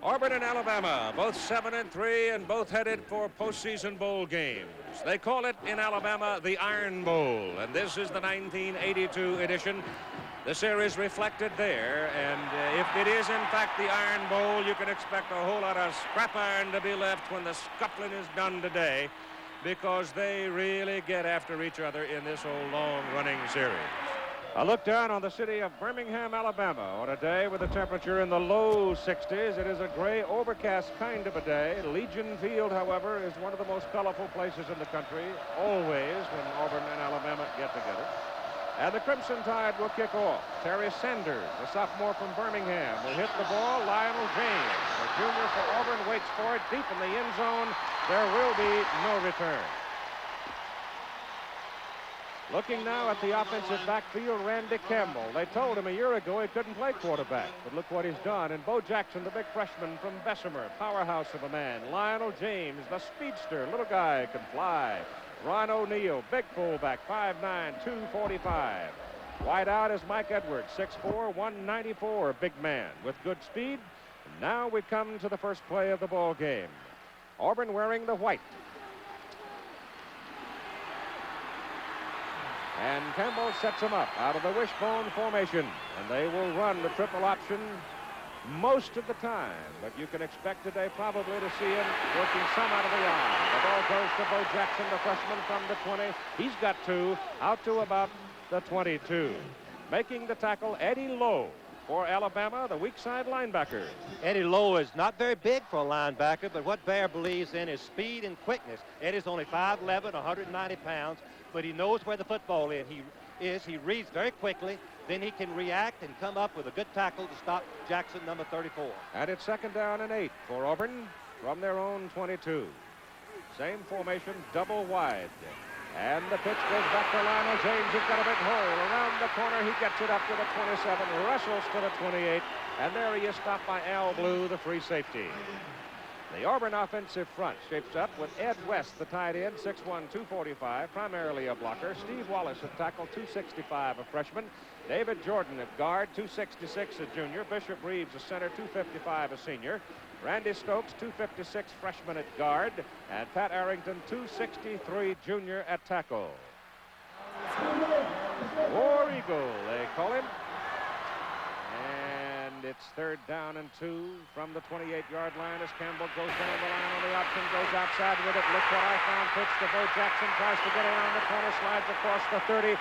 Auburn and Alabama, both 7-3 and both headed for postseason bowl games. They call it in Alabama the Iron Bowl, and this is the 1982 edition. The series reflected there, and if it is in fact the Iron Bowl, you can expect a whole lot of scrap iron to be left when the scuffling is done today, because they really get after each other in this old long-running series. A look down on the city of Birmingham, Alabama, on a day with a temperature in the low 60s. It is a gray, overcast kind of a day. Legion Field, however, is one of the most colorful places in the country, always when Auburn and Alabama get together. And the Crimson Tide will kick off. Terry Sanders, a sophomore from Birmingham, will hit the ball. Lionel James, a junior for Auburn, waits for it deep in the end zone. There will be no return. Looking now at the offensive backfield, Randy Campbell. They told him a year ago he couldn't play quarterback, but look what he's done. And Bo Jackson, the big freshman from Bessemer, powerhouse of a man. Lionel James, the speedster, little guy, can fly. Ron O'Neal, big fullback, 5'9", 245. Wide out is Mike Edwards, 6'4", 194, big man with good speed. And now we come to the first play of the ball game. Auburn wearing the white. And Campbell sets them up out of the wishbone formation. And they will run the triple option most of the time. But you can expect today probably to see him working some out of the eye. The ball goes to Bo Jackson, the freshman from the 20. He's got two, out to about the 22. Making the tackle, Eddie Lowe for Alabama, the weak side linebacker. Eddie Lowe is not very big for a linebacker, but what Bear believes in is speed and quickness. Eddie's only 5'11", 190 pounds, but he knows where the football is. He reads very quickly, then he can react and come up with a good tackle to stop Jackson, number 34. And it's 2nd down and 8 for Auburn from their own 22. Same formation, double wide. And the pitch goes back to Lionel James. He's got a big hole. Around the corner, he gets it up to the 27, wrestles to the 28, and there he is stopped by Al Blue, the free safety. The Auburn offensive front shapes up with Ed West, the tight end, 6'1", 245, primarily a blocker. Steve Wallace at tackle, 265, a freshman. David Jordan at guard, 266, a junior. Bishop Reeves, a center, 255, a senior. Randy Stokes, 256, freshman at guard. And Pat Arrington, 263, junior at tackle. War Eagle, they call him. And it's 3rd down and 2 from the 28-yard line as Campbell goes down the line on the option, goes outside with it. Look what I found. Pitch to Bo Jackson, tries to get around the corner, slides across the 30.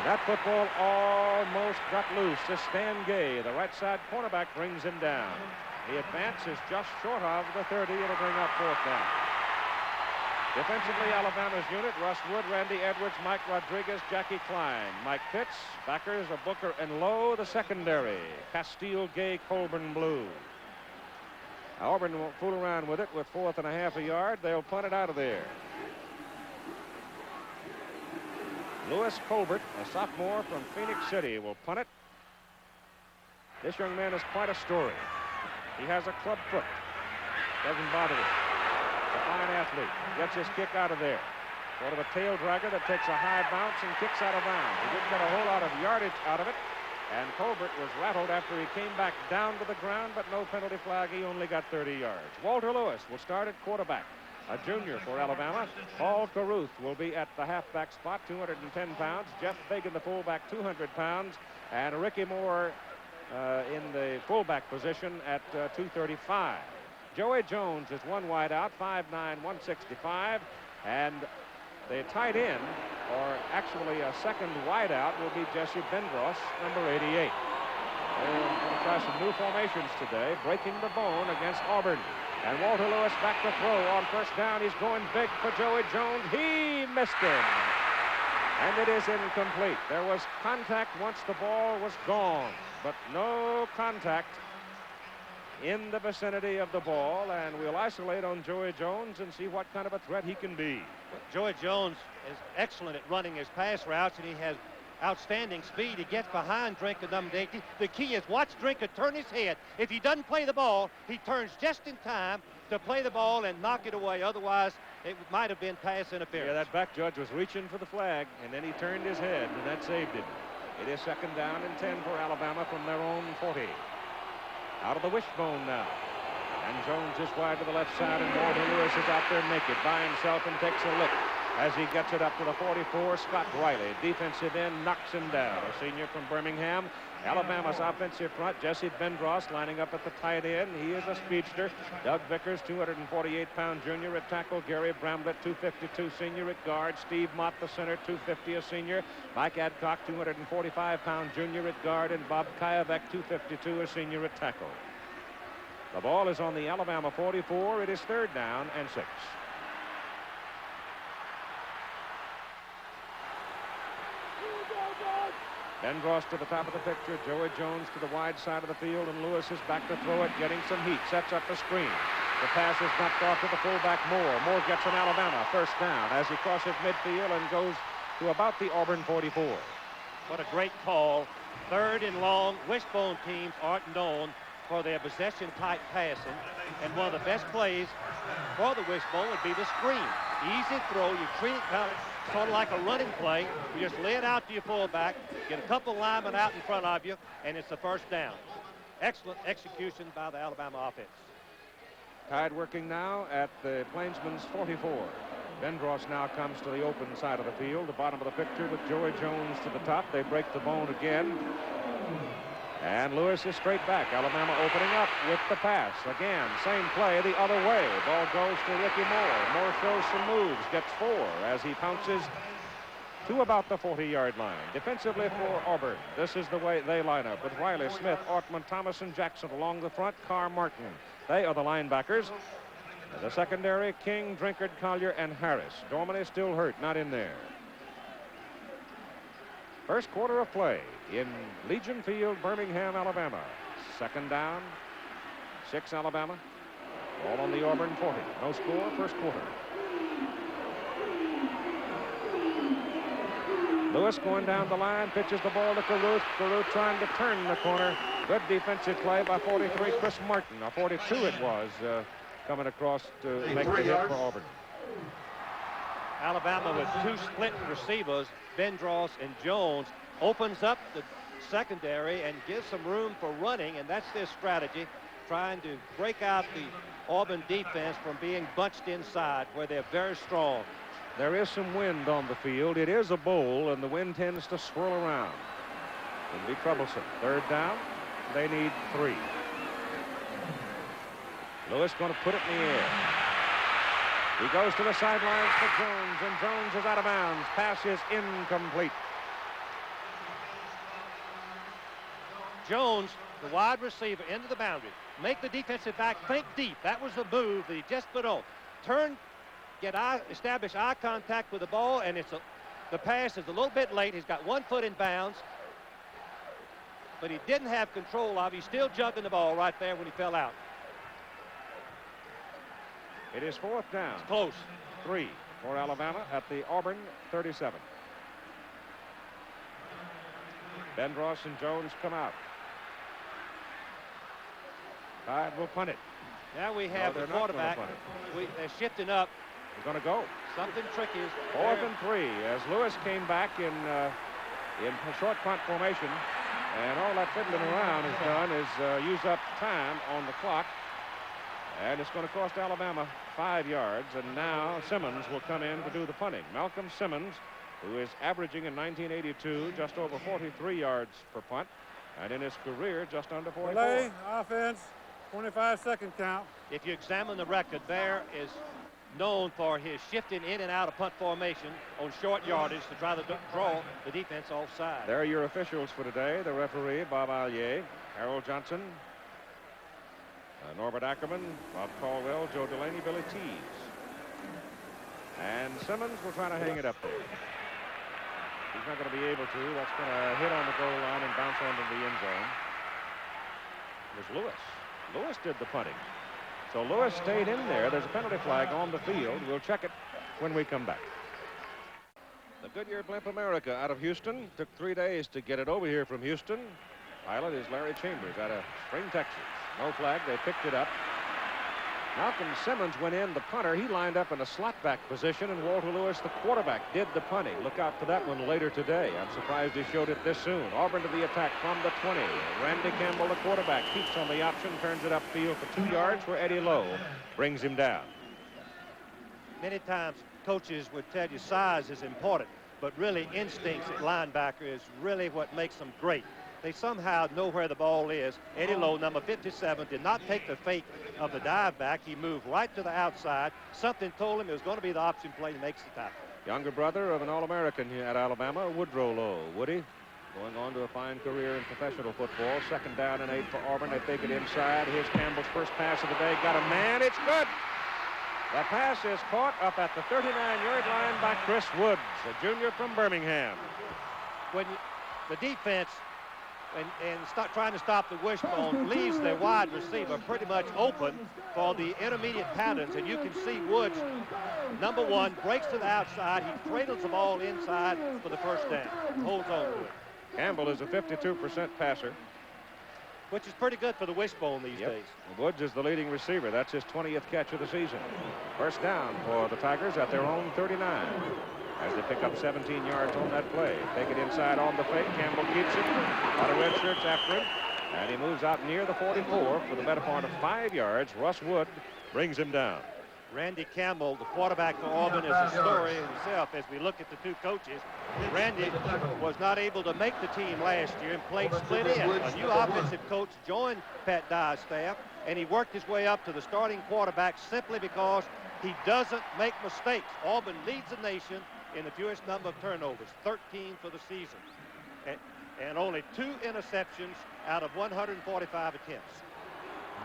That football almost got loose to Stan Gay. The right side cornerback brings him down. The advance is just short of the 30. It'll bring up 4th down. Defensively, Alabama's unit, Russ Wood, Randy Edwards, Mike Rodriguez, Jackie Klein. Mike Pitts, backers of Booker and Lowe, the secondary. Castile, Gay, Colburn, Blue. Auburn won't fool around with it with 4th and a half a yard. They'll punt it out of there. Lewis Colbert, a sophomore from Phoenix City, will punt it. This young man is quite a story. He has a club foot. Doesn't bother him. A fine athlete. Gets his kick out of there. Sort of a tail dragger that takes a high bounce and kicks out of bounds. He didn't get a whole lot of yardage out of it. And Colbert was rattled after he came back down to the ground, but no penalty flag. He only got 30 yards. Walter Lewis will start at quarterback. A junior for Alabama. Paul Caruth will be at the halfback spot, 210 pounds. Jeff Fagan, the fullback, 200 pounds. And Ricky Moore in the fullback position at 235. Joey Jones is one wide out, 5'9", 165. And the tight end, or actually a second wide out, will be Jesse Bendros, number 88. They're going to try some new formations today, breaking the bone against Auburn. And Walter Lewis back to throw on 1st down. He's going big for Joey Jones. He missed him. And it is incomplete. There was contact once the ball was gone, but no contact in the vicinity of the ball. And we'll isolate on Joey Jones and see what kind of a threat he can be. Joey Jones is excellent at running his pass routes, and he has outstanding speed. He gets behind Drinker, number 80. The key is watch Drinker turn his head. If he doesn't play the ball, he turns just in time to play the ball and knock it away. Otherwise, it might have been pass interference. Yeah, that back judge was reaching for the flag, and then he turned his head, and that saved him. It is 2nd down and 10 for Alabama from their own 40. Out of the wishbone now. And Jones is wide to the left side, and Marvin Lewis is out there naked by himself and takes a lick. As he gets it up to the 44, Scott Riley, defensive end, knocks him down. A senior from Birmingham. Alabama's offensive front, Jesse Bendross lining up at the tight end. He is a speedster. Doug Vickers, 248-pound junior at tackle. Gary Bramlett, 252 senior at guard. Steve Mott, the center, 250 a senior. Mike Adcock, 245-pound junior at guard. And Bob Kayavek, 252 a senior at tackle. The ball is on the Alabama 44. It is 3rd down and 6. Bendross to the top of the picture. Joey Jones to the wide side of the field, and Lewis is back to throw it, getting some heat. Sets up the screen. The pass is knocked off to the fullback Moore. Moore gets an Alabama 1st down as he crosses midfield and goes to about the Auburn 44. What a great call. 3rd and long. Wishbone teams aren't known for their possession-type passing, and one of the best plays for the Wishbone would be the screen. Easy throw. You treat it sort of like a running play. You just lay it out to your fullback, get a couple linemen out in front of you, and it's the 1st down. Excellent execution by the Alabama offense. Tide working now at the Plainsman's 44. Bendross now comes to the open side of the field, the bottom of the picture with Joey Jones to the top. They break the bone again. And Lewis is straight back. Alabama opening up with the pass. Again, same play the other way. Ball goes to Ricky Moore. Moore shows some moves, gets 4 as he pounces to about the 40-yard line. Defensively for Auburn, this is the way they line up with Riley, Smith, Ortman, Thomas, and Jackson along the front. Carr, Martin. They are the linebackers. The secondary, King, Drinkard, Collier, and Harris. Dorman is still hurt, not in there. 1st quarter of play in Legion Field, Birmingham, Alabama. 2nd down, 6 Alabama. Ball on the Auburn 40. No score, 1st quarter. Lewis going down the line, pitches the ball to Caruth. Caruth trying to turn the corner. Good defensive play by 43, Chris Martin. Or 42 it was, coming across to make the hit for Auburn. Alabama with 2 split receivers, Bendross and Jones, opens up the secondary and gives some room for running, and that's their strategy, trying to break out the Auburn defense from being bunched inside where they're very strong. There is some wind on the field. It is a bowl, and the wind tends to swirl around. It'll be troublesome. 3rd down. They need 3. Lewis going to put it in the air. He goes to the sidelines for Jones, and Jones is out of bounds. Pass is incomplete. Jones, the wide receiver, into the boundary. Make the defensive back think deep. That was the move that he just put on. Turn, establish eye contact with the ball, and the pass is a little bit late. He's got 1 foot in bounds, but he didn't have control of it. He's still juggling the ball right there when he fell out. It is 4th down. It's close. 3 for Alabama at the Auburn 37. Bendross and Jones come out. Tide will punt it. Now we have the quarterback. They're shifting up. He's going to go. Something tricky is 4th and 3 as Lewis came back in short punt formation, and all that fiddling around has done is use up time on the clock, and it's going to cost Alabama 5 yards. And now Simmons will come in to do the punting. Malcolm Simmons, who is averaging in 1982 just over 43 yards per punt, and in his career just under 44. Delay, offense, 25-second count. If you examine the record, Bear is known for his shifting in and out of punt formation on short yardage to try to draw the defense offside. There are your officials for today. The referee, Bob Allier, Harold Johnson, Norbert Ackerman, Bob Caldwell, Joe Delaney, Billy Tees. And Simmons will try to hang it up there. He's not going to be able to. That's going to hit on the goal line and bounce onto the end zone. It was Lewis. Lewis did the punting. So Lewis stayed in there. There's a penalty flag on the field. We'll check it when we come back. The Goodyear Blimp America out of Houston. Took 3 days to get it over here from Houston. Pilot is Larry Chambers out of Spring, Texas. No flag. They picked it up. Malcolm Simmons went in, the punter. He lined up in a slot back position, and Walter Lewis, the quarterback, did the punting. Look out for that one later today. I'm surprised he showed it this soon. Auburn to the attack from the 20. Randy Campbell, the quarterback, keeps on the option, turns it upfield for 2 yards where Eddie Lowe brings him down. Many times coaches would tell you size is important, but really instincts at linebacker is really what makes them great. They somehow know where the ball is. Eddie Lowe, number 57, did not take the fake of the dive back. He moved right to the outside. Something told him it was going to be the option play. He makes the tackle. Younger brother of an All-American here at Alabama, Woodrow Lowe. Woody going on to a fine career in professional football. 2nd down and 8 for Auburn. They take it inside. Here's Campbell's first pass of the day. Got a man. It's good. The pass is caught up at the 39-yard line by Chris Woods, a junior from Birmingham. When the defense and trying to stop the wishbone leaves their wide receiver pretty much open for the intermediate patterns, and you can see Woods, number 1, breaks to the outside. He cradles the ball inside for the first down, holds on to it. Campbell is a 52% passer, which is pretty good for the wishbone these days. Woods is the leading receiver. That's his 20th catch of the season. First down for the Tigers at their own 39. As they pick up 17 yards on that play. Take it inside on the fake. Campbell keeps it. A lot of red shirts after him. And he moves out near the 44 for the better part of 5 yards. Russ Wood brings him down. Randy Campbell, the quarterback for Auburn, is a story himself as we look at the two coaches. Randy was not able to make the team last year and played split in. A new offensive coach joined Pat Dye's staff, and he worked his way up to the starting quarterback simply because he doesn't make mistakes. Auburn leads the nation in the fewest number of turnovers, 13 for the season, and only 2 interceptions out of 145 attempts.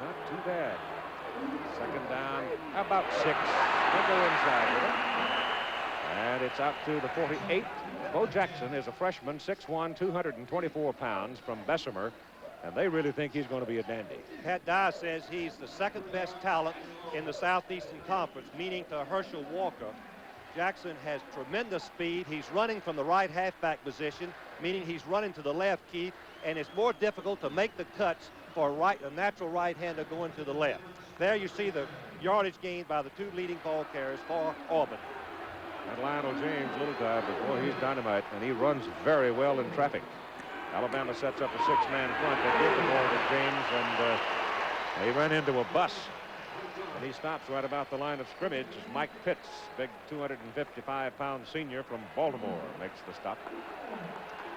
Not too bad. 2nd down, about 6. They'll go inside with it. And it's out to the 48. Bo Jackson is a freshman, 6'1", 224 pounds from Bessemer, and they really think he's going to be a dandy. Pat Dye says he's the 2nd best talent in the Southeastern Conference, meaning to Herschel Walker. Jackson has tremendous speed. He's running from the right halfback position, meaning he's running to the left, Keith, and it's more difficult to make the cuts for a natural right-hander going to the left. There you see the yardage gained by the 2 leading ball carriers for Auburn. And Lionel James, little guy, but boy, he's dynamite, and he runs very well in traffic. Alabama sets up a 6-man front. They give the ball to James, and they run into a bus. And he stops right about the line of scrimmage. Mike Pitts, big 255-pound senior from Baltimore, makes the stop.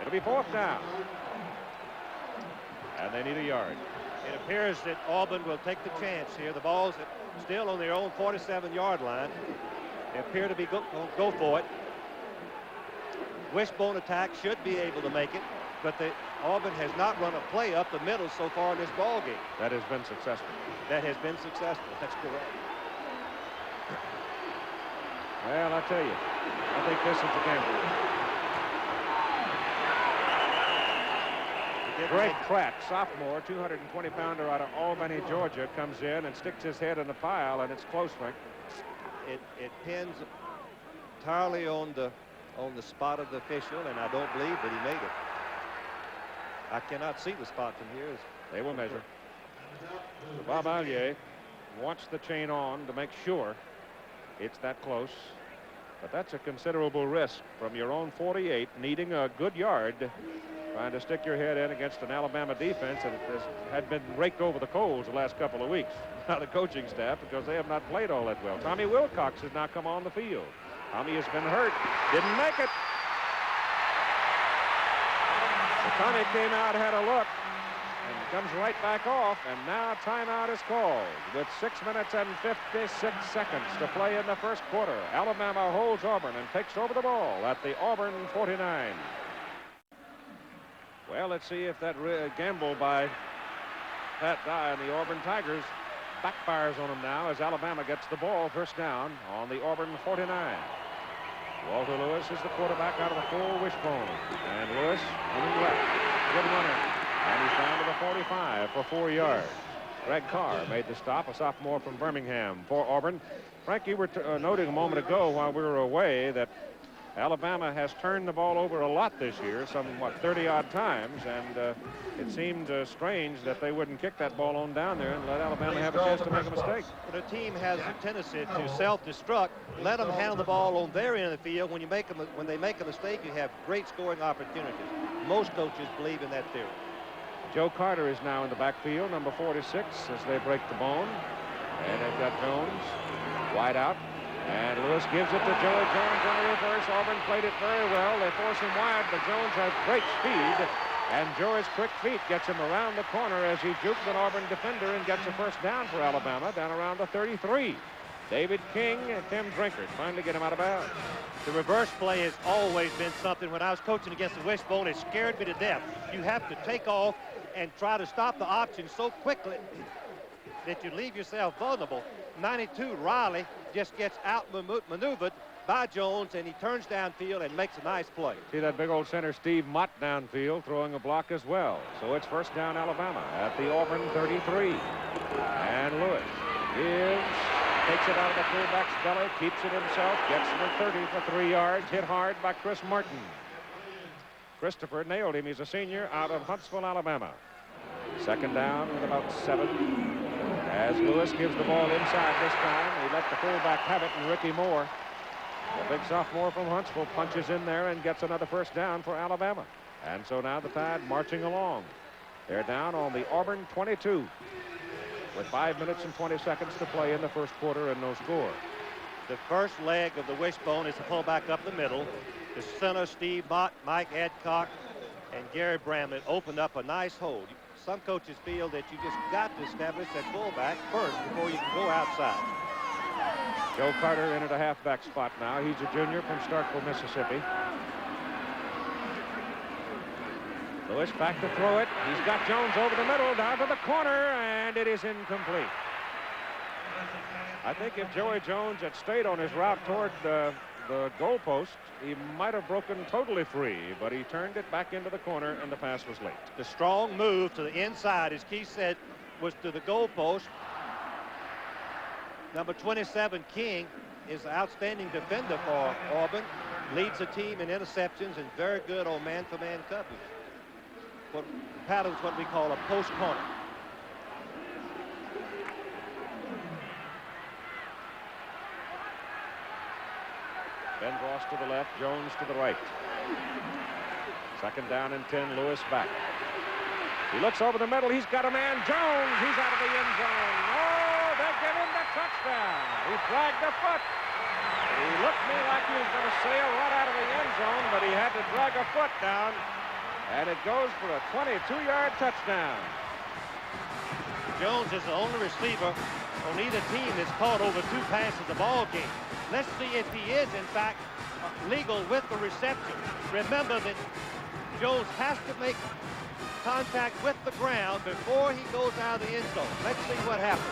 It'll be 4th down. And they need a yard. It appears that Auburn will take the chance here. The ball's still on their own 47-yard line. They appear to be go for it. Wishbone attack should be able to make it, but Auburn has not run a play up the middle so far in this ball game. That has been successful. That has been successful. That's correct. Well, I tell you, I think this is the game. Greg Pratt, sophomore, 220-pounder out of Albany, Georgia, comes in and sticks his head in the pile, and it's close, Frank. It depends entirely on the spot of the official, and I don't believe that he made it. I cannot see the spot from here. They will measure. So Bob Allier wants the chain on to make sure it's that close. But that's a considerable risk from your own 48, needing a good yard, trying to stick your head in against an Alabama defense that had been raked over the coals the last couple of weeks. Now the coaching staff, because they have not played all that well. Tommy Wilcox has now come on the field. Tommy has been hurt, didn't make it. So Tommy came out, had a look, and comes right back off, and now timeout is called with 6 minutes and 56 seconds to play in the first quarter. Alabama holds Auburn and takes over the ball at the Auburn 49. Well, let's see if that gamble by Pat Dye and the Auburn Tigers backfires on them now as Alabama gets the ball, first down on the Auburn 49. Walter Lewis is the quarterback out of the full wishbone. And Lewis moving left. Good runner. And he's down to the 45 for 4 yards. Greg Carr made the stop, a sophomore from Birmingham for Auburn. Frank, you were noting a moment ago while we were away that Alabama has turned the ball over a lot this year, some, 30-odd times, and it seemed strange that they wouldn't kick that ball on down there and let Alabama have a chance to make a mistake. When a team has a tendency to self-destruct, let them handle the ball on their end of the field. When they make a mistake, you have great scoring opportunities. Most coaches believe in that theory. Joe Carter is now in the backfield, number 46, as they break the bone. And they've got Jones wide out. And Lewis gives it to Joey Jones on the reverse. Auburn played it very well. They force him wide, but Jones has great speed. And Joey's quick feet gets him around the corner as he jukes an Auburn defender and gets a first down for Alabama down around the 33. David King and Tim Drinkard finally get him out of bounds. The reverse play has always been something. When I was coaching against the Wishbone, it scared me to death. You have to take off and try to stop the option so quickly that you leave yourself vulnerable. 92, Riley, just gets out-maneuvered by Jones, and he turns downfield and makes a nice play. See that big old center Steve Mott downfield throwing a block as well. So it's first down Alabama at the Auburn 33. And Lewis takes it out of the fullback's belly, keeps it himself, gets to the 30 for 3 yards, hit hard by Chris Martin. Christopher nailed him. He's a senior out of Huntsville, Alabama. Second down with about 7. As Lewis gives the ball inside this time, he let the fullback have it, and Ricky Moore, the big sophomore from Huntsville, punches in there and gets another first down for Alabama. And so now the Tide marching along. They're down on the Auburn 22 with 5 minutes and 20 seconds to play in the first quarter and no score. The first leg of the Wishbone is the fullback up the middle. The center, Steve Mott, Mike Adcock, and Gary Bramlett opened up a nice hole. Some coaches feel that you just got to establish that fullback first before you can go outside. Joe Carter in at a halfback spot now. He's a junior from Starkville, Mississippi. Lewis back to throw it. He's got Jones over the middle, down to the corner, and it is incomplete. I think if Joey Jones had stayed on his route toward the goalpost, he might have broken totally free, but he turned it back into the corner, and the pass was late. The strong move to the inside, as Keith said, was to the goalpost. Number 27, King, is an outstanding defender for Auburn. Leads the team in interceptions and very good on man-to-man coverage. Pattern's what we call a post corner. Ben Ross to the left, Jones to the right. Second down and 10, Lewis back. He looks over the middle. He's got a man, Jones. He's out of the end zone. Oh, they give him the touchdown. He dragged the foot. He looked to me like he was going to sail right out of the end zone, but he had to drag a foot down, and it goes for a 22-yard touchdown. Jones is the only receiver on either team that's caught over 2 passes a ball game. Let's see if he is, in fact, legal with the reception. Remember that Jones has to make contact with the ground before he goes out of the end zone. Let's see what happens.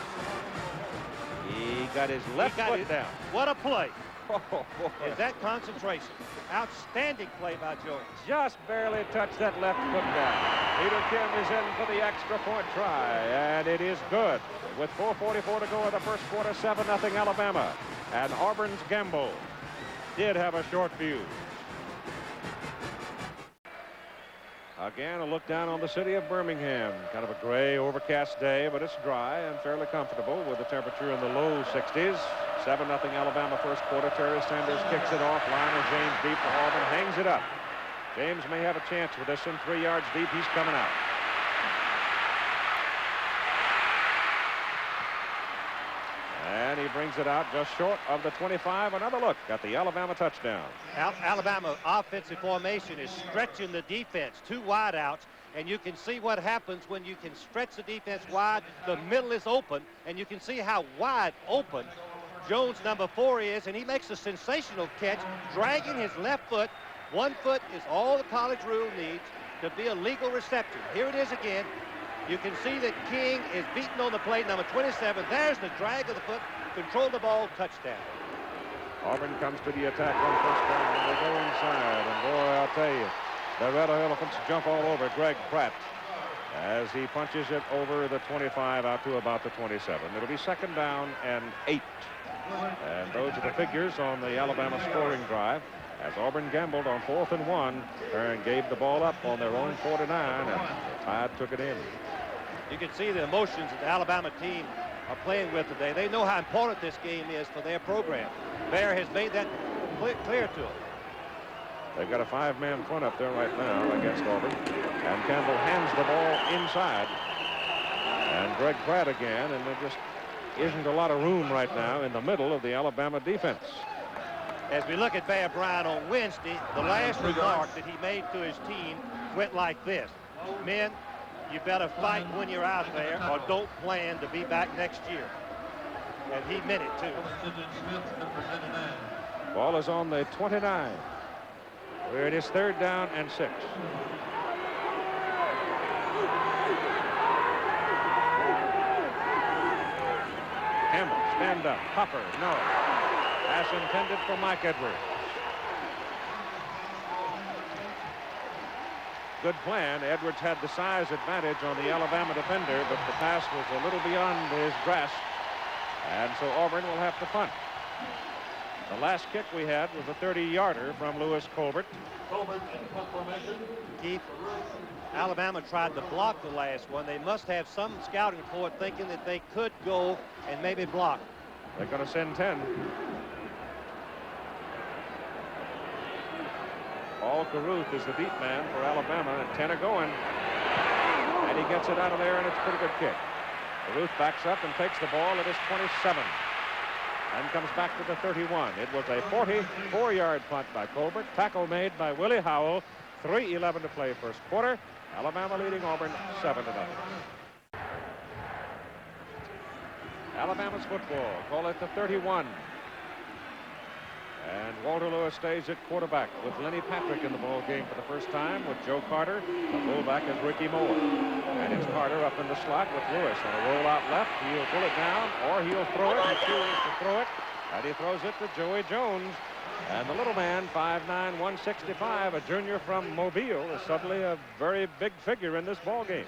He got his left foot down. What a play. Oh, is that concentration? Outstanding play by Jones. Just barely touched that left foot down. Peter Kim is in for the extra point try, and it is good. With 4:44 to go in the first quarter, 7-0 Alabama. And Auburn's Gamble did have a short fuse. Again, a look down on the city of Birmingham. Kind of a gray, overcast day, but it's dry and fairly comfortable with the temperature in the low 60s. 7-0 Alabama first quarter. Terry Sanders kicks it off. Lionel James deep for Auburn. Hangs it up. James may have a chance with this one. 3 yards deep. He's coming out. And he brings it out just short of the 25. Another look at the Alabama touchdown. Alabama offensive formation is stretching the defense. 2 wideouts, and you can see what happens when you can stretch the defense wide. The middle is open, and you can see how wide open Jones, number 4, is, and he makes a sensational catch, dragging his left foot. 1 foot is all the college rule needs to be a legal reception. Here it is again. You can see that King is beaten on the play, number 27. There's the drag of the foot. Control the ball, touchdown. Auburn comes to the attack on first down. They go inside, and boy, I'll tell you, the Red Elephants jump all over Greg Pratt as he punches it over the 25 out to about the 27. It'll be second down and 8. And those are the figures on the Alabama scoring drive. as Auburn gambled on 4th and 1 and gave the ball up on their own 49, and the Tide took it in. You can see the emotions that the Alabama team are playing with today. They know how important this game is for their program. Bear has made that clear to them. They've got a 5-man front up there right now against Auburn, and Campbell hands the ball inside, and Greg Pratt again, and there just isn't a lot of room right now in the middle of the Alabama defense. As we look at Bear Bryant on Wednesday, the last remark that he made to his team went like this: men, you better fight when you're out there, or don't plan to be back next year. And he meant it too. Ball is on the 29, where it is 3rd down and 6. Campbell, stand up. Hopper, no. Pass intended for Mike Edwards. Good plan. Edwards had the size advantage on the Alabama defender, but the pass was a little beyond his grasp, and so Auburn will have to punt. The last kick we had was a 30-yarder from Lewis Colbert. Keith, Alabama tried to block the last one. They must have some scouting report thinking that they could go and maybe block. They're going to send 10. Paul Carruth is the deep man for Alabama, and 10 are going. And he gets it out of there, and it's a pretty good kick. Carruth backs up and takes the ball at his 27 and comes back to the 31. It was a 44-yard punt by Colbert. Tackle made by Willie Howell. 3:11 to play first quarter. Alabama leading Auburn 7-0. Alabama's football. Call it the 31. And Walter Lewis stays at quarterback with Lenny Patrick in the ball game for the first time, with Joe Carter. The fullback is Ricky Moore. And it's Carter up in the slot with Lewis on a roll out left. He'll pull it down, or he'll throw it. He chooses to throw it, and he throws it to Joey Jones. And the little man, 5'9", 165, a junior from Mobile, is suddenly a very big figure in this ball game.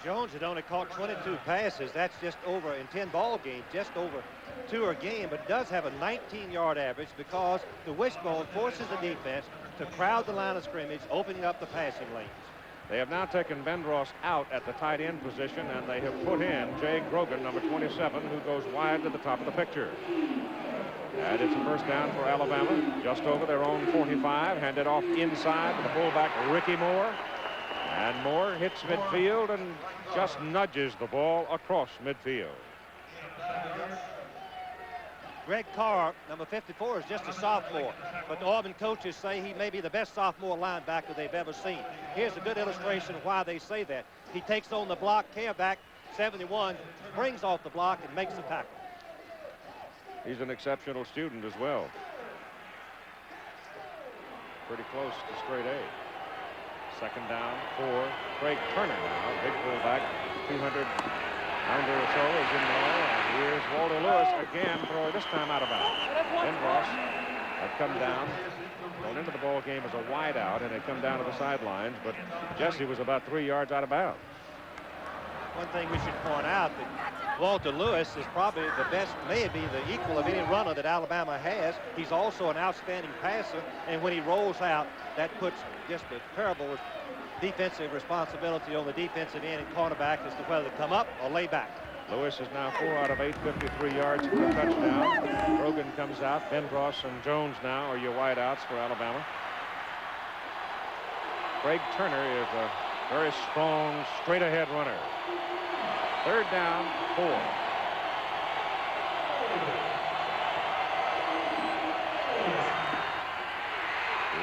Jones had only caught 22 passes. That's just over in 10 ball games, just over 2 a game, but does have a 19-yard average because the wishbone forces the defense to crowd the line of scrimmage, opening up the passing lanes. They have now taken Vendross out at the tight end position, and they have put in Jay Grogan, number 27, who goes wide to the top of the picture. And it's a first down for Alabama, just over their own 45, handed off inside to the fullback Ricky Moore. And Moore hits midfield and just nudges the ball across midfield. Greg Carr, number 54, is just a sophomore, but the Auburn coaches say he may be the best sophomore linebacker they've ever seen. Here's a good illustration of why they say that. He takes on the block, Careback, 71, springs off the block and makes the tackle. He's an exceptional student as well. Pretty close to straight A. Second down, 4. Craig Turner now, big fullback, 200-pounder or so is in there. And here's Walter Lewis again, throwing this time out of bounds. Vendross had come down, going into the ball game as a wideout, and had come down to the sidelines, but Jesse was about 3 yards out of bounds. One thing we should point out that Walter Lewis is probably the best, maybe the equal of any runner that Alabama has. He's also an outstanding passer, and when he rolls out, that puts just a terrible defensive responsibility on the defensive end and cornerback as to whether to come up or lay back. Lewis is now 4 out of 8, 53 yards for a touchdown. Grogan comes out. Vendross and Jones now are your wideouts for Alabama. Craig Turner is a very strong, straight-ahead runner. Third down, 4.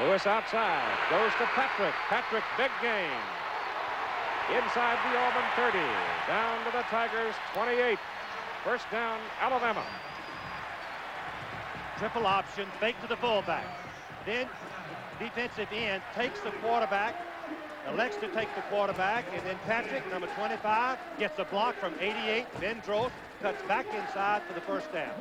Lewis outside, goes to Patrick. Patrick, big game. Inside the Auburn 30, down to the Tigers 28. First down, Alabama. Triple option, fake to the fullback. Then defensive end takes the quarterback, elects to take the quarterback, and then Patrick, number 25, gets a block from 88. Vendross cuts back inside for the first down.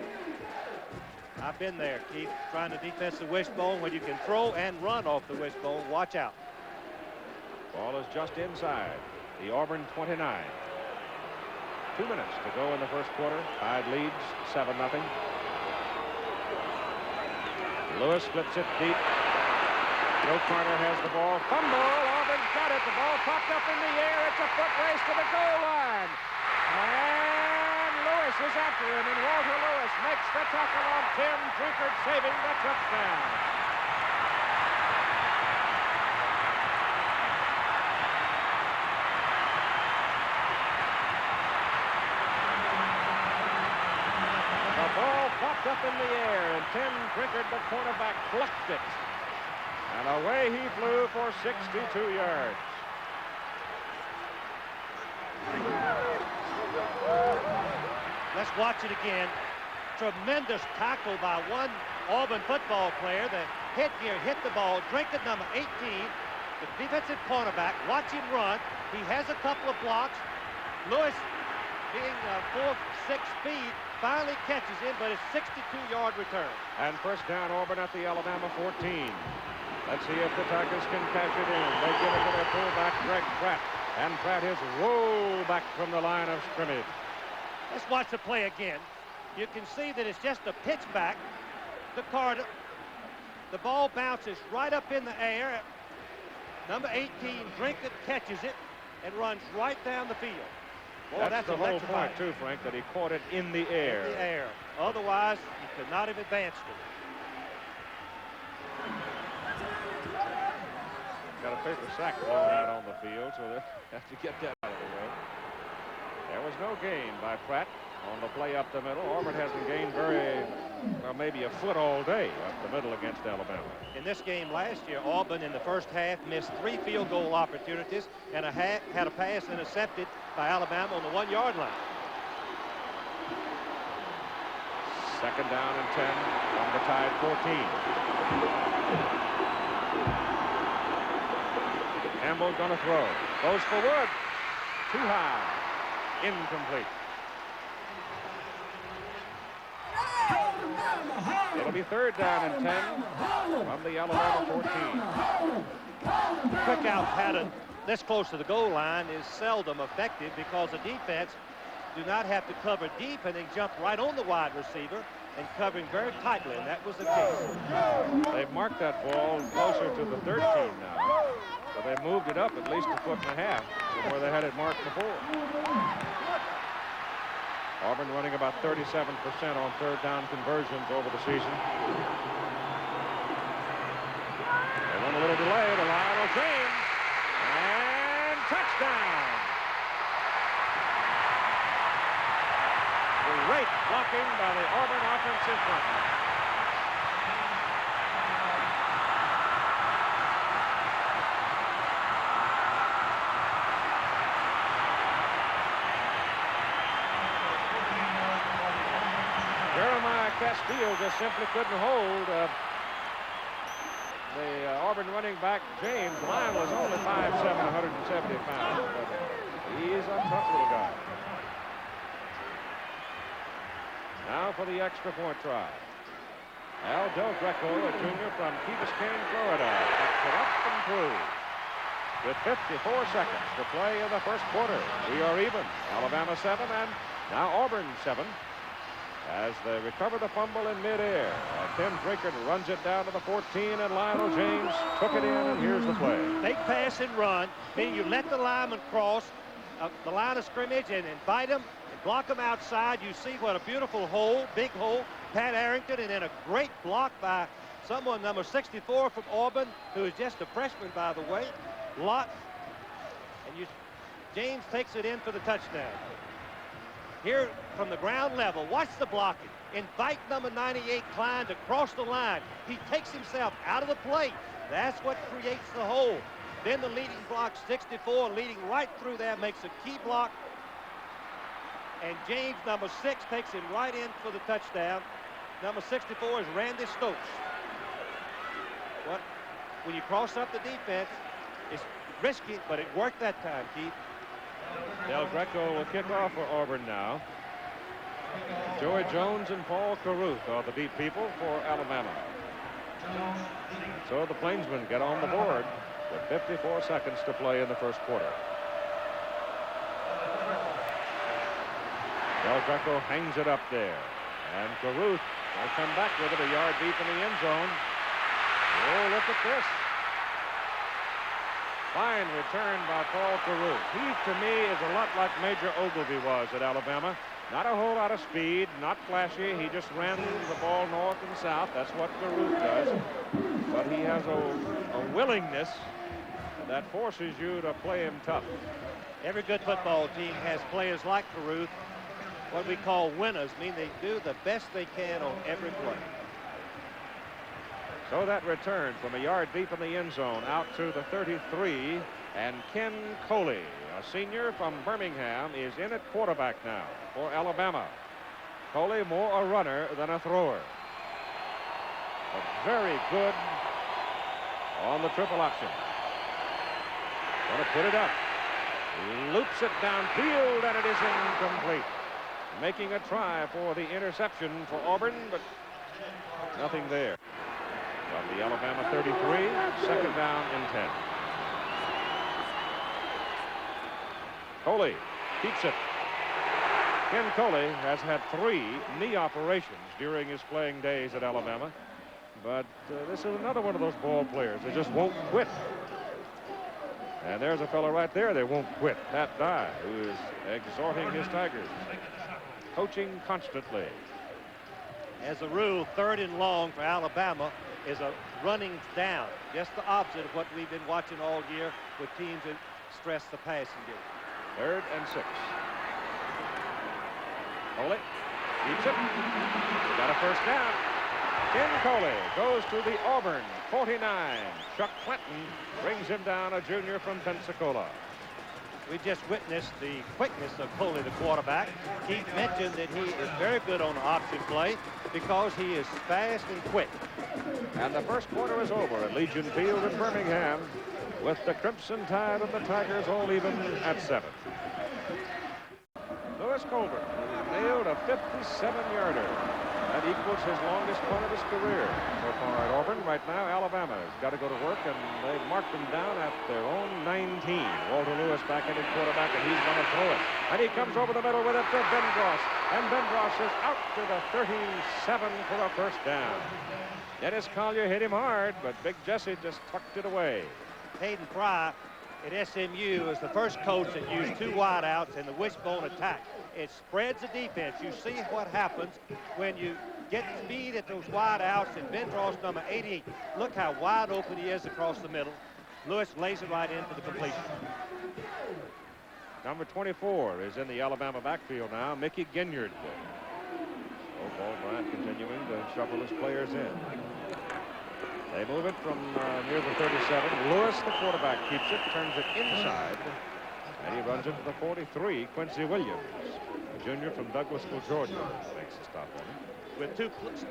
I've been there, Keith, trying to defense the wishbone when you can throw and run off the wishbone. Watch out. Ball is just inside the Auburn 29. 2 minutes to go in the first quarter. Tide leads 7-0. Lewis flips it deep. Joe Carter has the ball. Fumble. Auburn's got it. The ball popped up in the air. It's a foot race to the goal line. And Lewis is after him, and Walter Lewis makes the tackle on Tim Drinkard, saving the touchdown. The ball popped up in the air, and Tim Drinkard, the cornerback, blocked it. And away he flew for 62 yards. Let's watch it again. Tremendous tackle by one Auburn football player. The headgear hit the ball. Drinkard, number 18, the defensive cornerback. Watch him run. He has a couple of blocks. Lewis, being 4'6" speed, finally catches him, but it's 62-yard return. And first down, Auburn at the Alabama 14. Let's see if the Tigers can cash it in. They give it to their fullback, Greg Pratt. And Pratt is rolled back from the line of scrimmage. Let's watch the play again. You can see that it's just a pitch back to Carter. The ball bounces right up in the air. Number 18, Drinkard, catches it and runs right down the field. Boy, that's the whole point, too, Frank, that he caught it in the air. In the air. Otherwise, he could not have advanced it. Got a paper sack blown out on the field, so they have to get that out of the way. There was no gain by Pratt on the play up the middle. Auburn hasn't gained maybe a foot all day up the middle against Alabama. In this game last year, Auburn in the first half missed 3 field goal opportunities and had a pass intercepted by Alabama on the 1-yard line. Second down and 10 from the Tide 14. Campbell gonna throw. Goes for Wood. Too high. Incomplete. It'll be third down and 10 from the Alabama 14. Quick out pattern this close to the goal line is seldom effective because the defense do not have to cover deep and they jump right on the wide receiver and covering very tightly, and that was the case. They've marked that ball closer to the 13 now. So they moved it up at least a foot and a half from where they had it marked before. Auburn running about 37% on third down conversions over the season. They want a little delay to Lionel James. And touchdown. Great blocking by the Auburn offensive front. Castillo just simply couldn't hold the Auburn running back, James. Lyon was only 5'7", 170 pounds, but he's a tough little guy. Now for the extra point try. Al Del Greco, a junior from Key Biscayne, Florida, backs it up and through. With 54 seconds to play in the first quarter. We are even. Alabama 7 and now Auburn 7. As they recover the fumble in midair. Tim Drinkard runs it down to the 14, and Lionel James took it in, and here's the play. Fake pass and run, meaning you let the lineman cross the line of scrimmage and invite him and block him outside. You see what a beautiful hole, big hole, Pat Arrington, and then a great block by someone, number 64 from Auburn, who is just a freshman, by the way. James takes it in for the touchdown. Here from the ground level, watch the blocking. Invite number 98, Klein, to cross the line. He takes himself out of the plate. That's what creates the hole. Then the leading block, 64, leading right through there, makes a key block. And James, number 6, takes him right in for the touchdown. Number 64 is Randy Stokes. When you cross up the defense, it's risky, but it worked that time, Keith. Del Greco will kick off for Auburn now. Joey Jones and Paul Carruth are the deep people for Alabama. So the Plainsmen get on the board with 54 seconds to play in the first quarter. Del Greco hangs it up there. And Carruth will come back with it a yard deep in the end zone. Oh, look at this. Fine return by Paul Carew. He, to me, is a lot like Major Ogilvy was at Alabama. Not a whole lot of speed, not flashy. He just ran the ball north and south. That's what Carew does. But he has a willingness that forces you to play him tough. Every good football team has players like Carew, what we call winners, mean they do the best they can on every play. So that return from a yard deep in the end zone out to the 33, and Ken Coley, a senior from Birmingham, is in at quarterback now for Alabama. Coley more a runner than a thrower. But very good on the triple option. Going to put it up. Loops it downfield, and it is incomplete. Making a try for the interception for Auburn, but nothing there. From the Alabama 33, second down and 10. Coley keeps it. Ken Coley has had 3 knee operations during his playing days at Alabama, but this is another one of those ball players that just won't quit. And there's a fellow right there that won't quit, Pat Dye, who is exhorting his Tigers, coaching constantly. As a rule, 3rd and long for Alabama is a running down, just the opposite of what we've been watching all year with teams that stress the passing game. 3rd and 6. Coley keeps it. Got a first down. Ken Coley goes to the Auburn 49. Chuck Clinton brings him down, a junior from Pensacola. We just witnessed the quickness of Coley, the quarterback. Keith mentioned that he is very good on the option play because he is fast and quick. And the first quarter is over at Legion Field in Birmingham, with the Crimson Tide and the Tigers all even at 7. Lewis Colbert nailed a 57-yarder. That equals his longest punt of his career so far at Auburn. Right now, Alabama's got to go to work, and they've marked him down at their own 19. Walter Lewis back in his quarterback, and he's going to throw it. And he comes over the middle with it to Bendross. And Bendross is out to the 37 for a first down. Dennis Collier hit him hard, but Big Jesse just tucked it away. Hayden Fry at SMU is the first coach that used 2 wideouts in the wishbone attack. It spreads the defense. You see what happens when you get speed at those wideouts, and Bendross, number 88. Look how wide open he is across the middle. Lewis lays it right in for the completion. Number 24 is in the Alabama backfield now, Mickey Ginyard. Bear Bryant continuing to shuffle his players in. They move it from near the 37. Lewis, the quarterback, keeps it, turns it inside, and he runs it to the 43. Quincy Williams, a junior from Douglasville, Georgia, makes a stop on him. With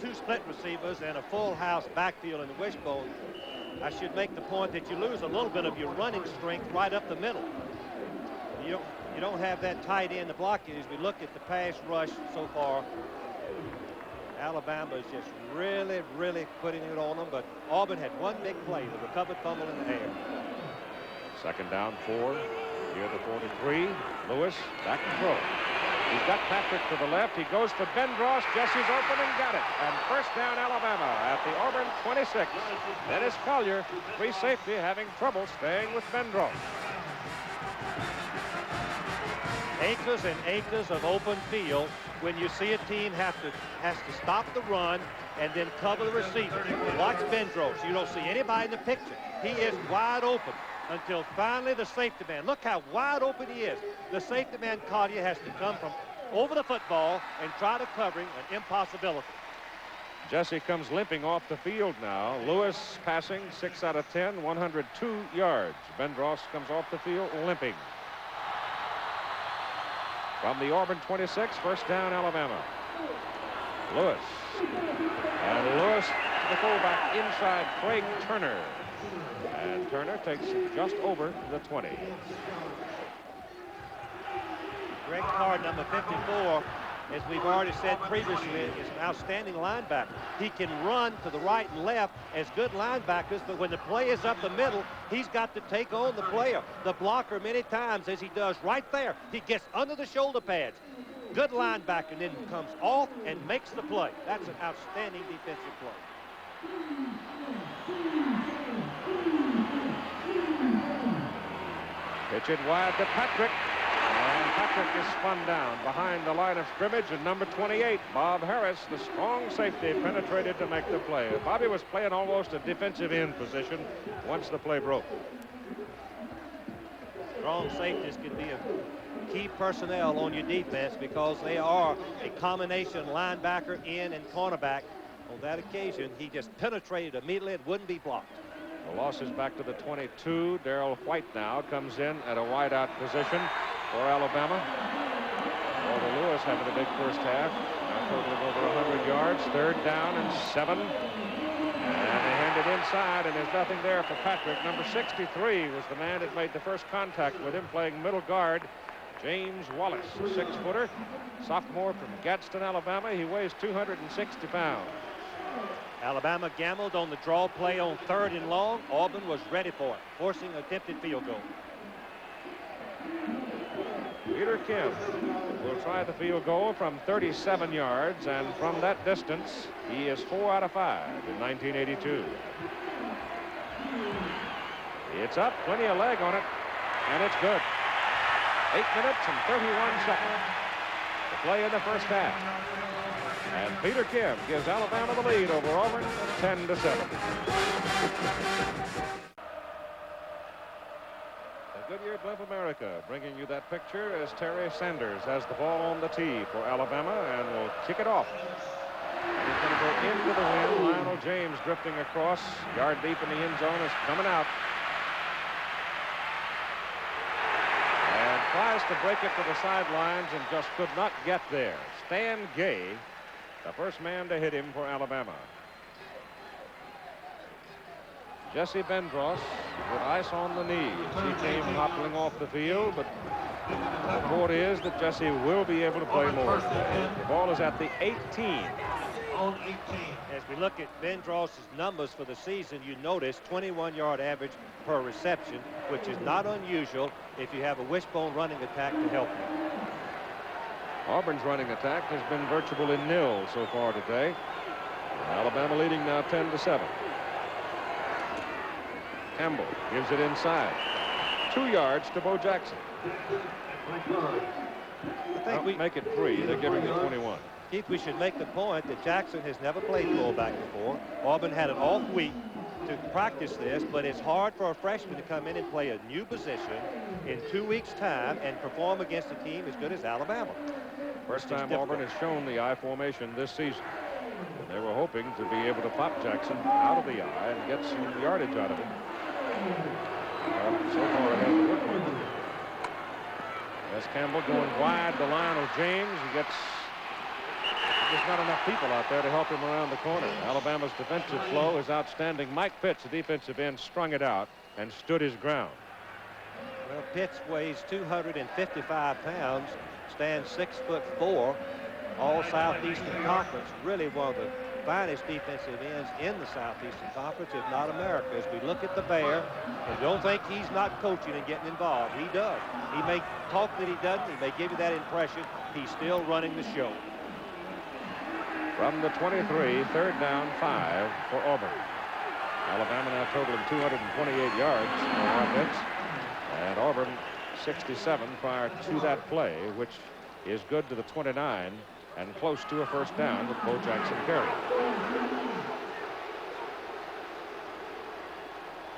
two split receivers and a full house backfield in the wishbone, I should make the point that you lose a little bit of your running strength right up the middle. You don't have that tight end to block you. As we look at the pass rush so far, Alabama is just really, really putting it on them, but Auburn had one big play, the recovered fumble in the air. Second down, 4, near the 43. Lewis back to throw. He's got Patrick to the left. He goes for Bendross. Jesse's open and got it. And first down, Alabama at the Auburn 26. Dennis Collier, free safety, having trouble staying with Bendross. Acres and acres of open field when you see a team has to stop the run and then cover the receiver. Watch Bendross. You don't see anybody in the picture. He is wide open until finally the safety man. Look how wide open he is. The safety man, Collier, has to come from over the football and try to cover him, an impossibility. Jesse comes limping off the field now. Lewis passing 6 out of 10, 102 yards. Bendross comes off the field limping. From the Auburn 26, first down, Alabama. Lewis. And Lewis to the fullback inside, Craig Turner. And Turner takes it just over the 20. Greg Carr, number 54, as we've already said previously, is an outstanding linebacker. He can run to the right and left as good linebackers, but when the play is up the middle, he's got to take on the player. The blocker many times, as he does right there, he gets under the shoulder pads. Good linebacker, and then comes off and makes the play. That's an outstanding defensive play. Pitch it wide to Patrick. And Patrick is spun down behind the line of scrimmage, and number 28, Bob Harris, the strong safety, penetrated to make the play. Bobby was playing almost a defensive end position once the play broke. Strong safeties can be a key personnel on your defense because they are a combination linebacker, end, and cornerback. On that occasion, he just penetrated immediately and wouldn't be blocked. The loss is back to the 22. Darrell White now comes in at a wideout position for Alabama. Walter Lewis having a big first half, now totaling over 100 yards. 3rd down and 7. And they hand it inside, and there's nothing there for Patrick. Number 63 was the man that made the first contact with him, playing middle guard. James Wallace, a 6-footer, sophomore from Gadsden, Alabama. He weighs 260 pounds. Alabama gambled on the draw play on 3rd and long. Auburn was ready for it, forcing an attempted field goal. Peter Kim will try the field goal from 37 yards, and from that distance, he is 4 out of 5 in 1982. It's up, plenty of leg on it, and it's good. 8 minutes and 31 seconds to play in the first half. And Peter Kim gives Alabama the lead over Auburn, 10-7. Goodyear Blimp America bringing you that picture as Terry Sanders has the ball on the tee for Alabama and will kick it off. And he's going to go into the wind. Lionel James drifting across, yard deep in the end zone, is coming out. And tries to break it to the sidelines and just could not get there. Stan Gay, the first man to hit him for Alabama. Jesse Bendros with ice on the knees. He came hoppling off the field, but the report is that Jesse will be able to play more. The ball is at the 18. As we look at Bendros' numbers for the season, you notice 21-yard average per reception, which is not unusual if you have a wishbone running attack to help you. Auburn's running attack has been virtually nil so far today. Alabama leading now 10-7. Campbell gives it inside. 2 yards to Bo Jackson. I think we make it 3. They're giving it 21. Keith, we should make the point that Jackson has never played fullback before. Auburn had an off week to practice this, but it's hard for a freshman to come in and play a new position in 2 weeks' time and perform against a team as good as Alabama. First time Auburn has shown the I formation this season. And they were hoping to be able to pop Jackson out of the I and get some yardage out of him. So far it hasn't worked with him. As Campbell going wide to Lionel James. There's not enough people out there to help him around the corner. Alabama's defensive flow is outstanding. Mike Pitts, the defensive end, strung it out and stood his ground. Well, Pitts weighs 255 pounds, stands 6'4", all Southeastern Conference. Really one of the finest defensive ends in the Southeastern Conference, if not America. As we look at the Bear, and don't think he's not coaching and getting involved. He does. He may talk that he doesn't. He may give you that impression. He's still running the show. From the 23, 3rd down, 5 for Auburn. Alabama now totaling 228 yards on offense. And Auburn 67 prior to that play, which is good to the 29 and close to a first down with Bo Jackson carrying.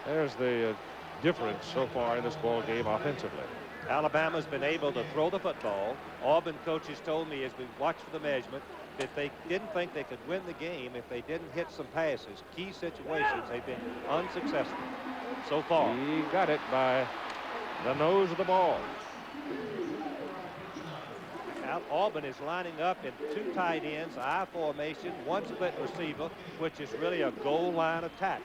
There's the difference so far in this ball game offensively. Alabama's been able to throw the football. Auburn coaches told me as we watched for the measurement that they didn't think they could win the game if they didn't hit some passes. Key situations, they've been unsuccessful so far. He got it by the nose of the ball. Auburn is lining up in 2 tight ends, I formation, 1 split receiver, which is really a goal line attack.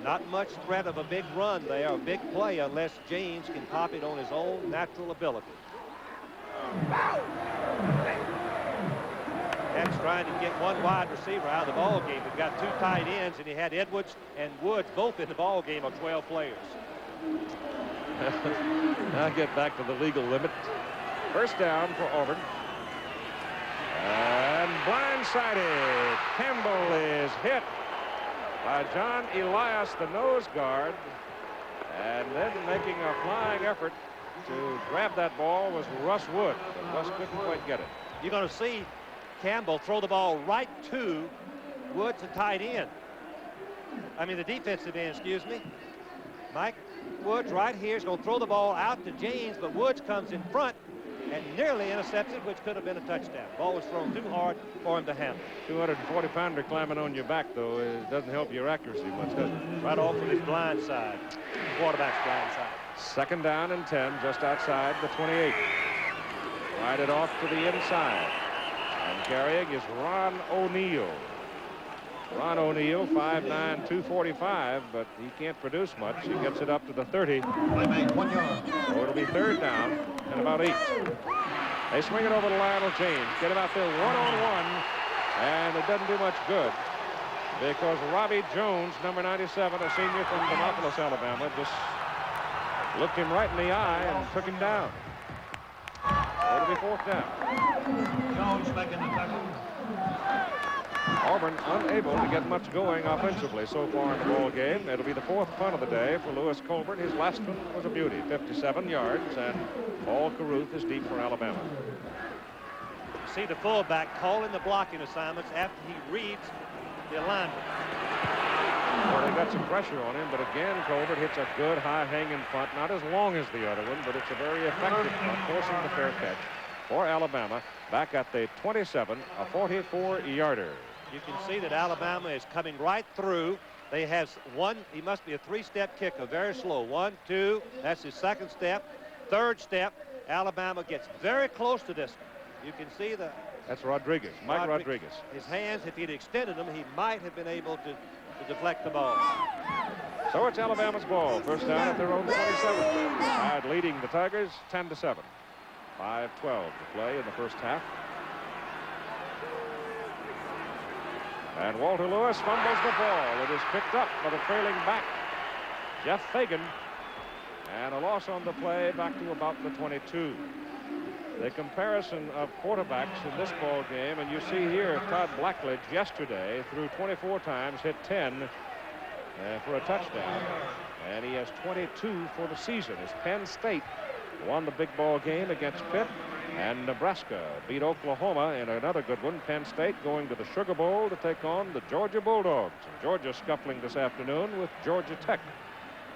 Not much threat of a big run there, a big play, unless James can pop it on his own natural ability. That's trying to get 1 wide receiver out of the ball game. We've got 2 tight ends, and he had Edwards and Woods both in the ball game of 12 players. Now get back to the legal limit. First down for Auburn. And blindsided. Campbell is hit by John Elias, the nose guard, and then making a flying effort to grab that ball was Russ Wood, but Russ couldn't quite get it. You're going to see Campbell throw the ball right to Woods, the tight end. I mean, the defensive end, excuse me. Mike Woods right here is going to throw the ball out to James, but Woods comes in front and nearly intercepts it, which could have been a touchdown. The ball was thrown too hard for him to handle. 240-pounder climbing on your back, though, it doesn't help your accuracy much, does it? Right off of his blind side, quarterback's blind side. Second down and 10, just outside the 28. Ride it off to the inside. And carrying is Ron O'Neal. Ron O'Neal, 5'9", 245, but he can't produce much. He gets it up to the 30. 1 yard. So it'll be third down and about 8. They swing it over to Lionel James. Get him out there one-on-one, and it doesn't do much good because Robbie Jones, number 97, a senior from Demopolis, Alabama, just looked him right in the eye and took him down. So it'll be fourth down. Jones making the tackle. Auburn unable to get much going offensively so far in the ball game. It'll be the fourth punt of the day for Lewis Colbert. His last one was a beauty, 57 yards, and Paul Carruth is deep for Alabama. You see the fullback calling the blocking assignments after he reads the alignment. Well, they got some pressure on him, but again, Colbert hits a good high-hanging punt, not as long as the other one, but it's a very effective punt, forcing the fair catch for Alabama back at the 27, a 44-yarder. You can see that Alabama is coming right through. They have one, he must be a three-step kicker, very slow. 1, 2, that's his second step. Third step, Alabama gets very close to this. You can see the... That's Rodriguez, Mike Rodriguez. His hands, if he'd extended them, he might have been able to deflect the ball. So it's Alabama's ball. First down at their own 27. Tide leading the Tigers 10-7. 5:12 to play in the first half. And Walter Lewis fumbles the ball. It is picked up by the trailing back, Jeff Fagan. And a loss on the play back to about the 22. The comparison of quarterbacks in this ball game, and you see here Todd Blackledge yesterday threw 24 times, hit 10 for a touchdown, and he has 22 for the season. As Penn State won the big ball game against Pitt, and Nebraska beat Oklahoma in another good one. Penn State going to the Sugar Bowl to take on the Georgia Bulldogs. Georgia scuffling this afternoon with Georgia Tech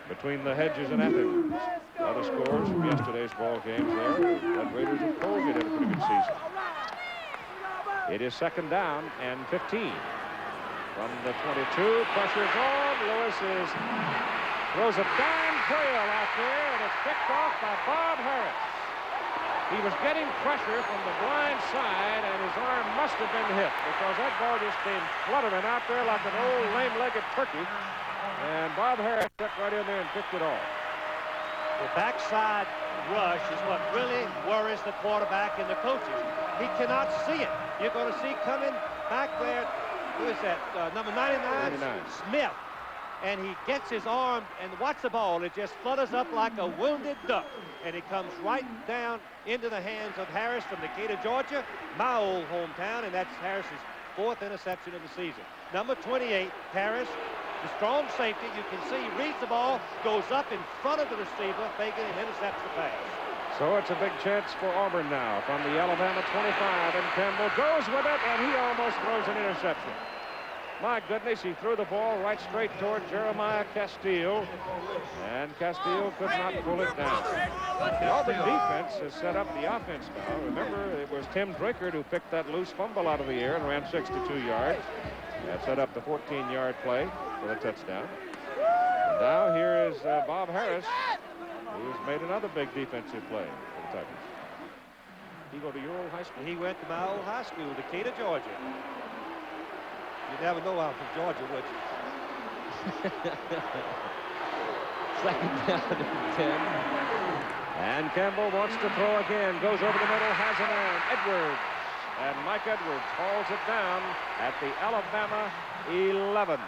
between the hedges and Athens. Other scores from yesterday's ball games there. The Red Raiders of Colgate had a pretty good season. It is second down and 15. From the 22, pressure's on. Lewis throws a dime trail out there, and it's picked off by Bob Harris. He was getting pressure from the blind side, and his arm must have been hit because that ball just came fluttering out there like an old lame-legged turkey. And Bob Harris got right in there and picked it off. The backside rush is what really worries the quarterback and the coaches. He cannot see it. You're going to see coming back there, who is that, number 99? Smith. And he gets his arm and watch the ball. It just flutters up like a wounded duck. And it comes right down into the hands of Harris from Decatur, Georgia, my old hometown, and that's Harris's fourth interception of the season. Number 28, Harris, the strong safety. You can see he reads the ball, goes up in front of the receiver, Fagan, and intercepts the pass. So it's a big chance for Auburn now from the Alabama 25, and Campbell goes with it, and he almost throws an interception. My goodness, he threw the ball right straight toward Jeremiah Castile, and Castile could not pull it down. The Auburn defense has set up the offense now. Remember, it was Tim Drinkard who picked that loose fumble out of the air and ran 62 yards. That set up the 14-yard play for the touchdown. And now here is Bob Harris, who's made another big defensive play for the Tigers. He go to your old high school? He went to my old high school, Decatur, Georgia. You never know I'm from Georgia, would you? Second down and 10. And Campbell wants to throw again. Goes over the middle, has a man, Edwards. And Mike Edwards hauls it down at the Alabama 11.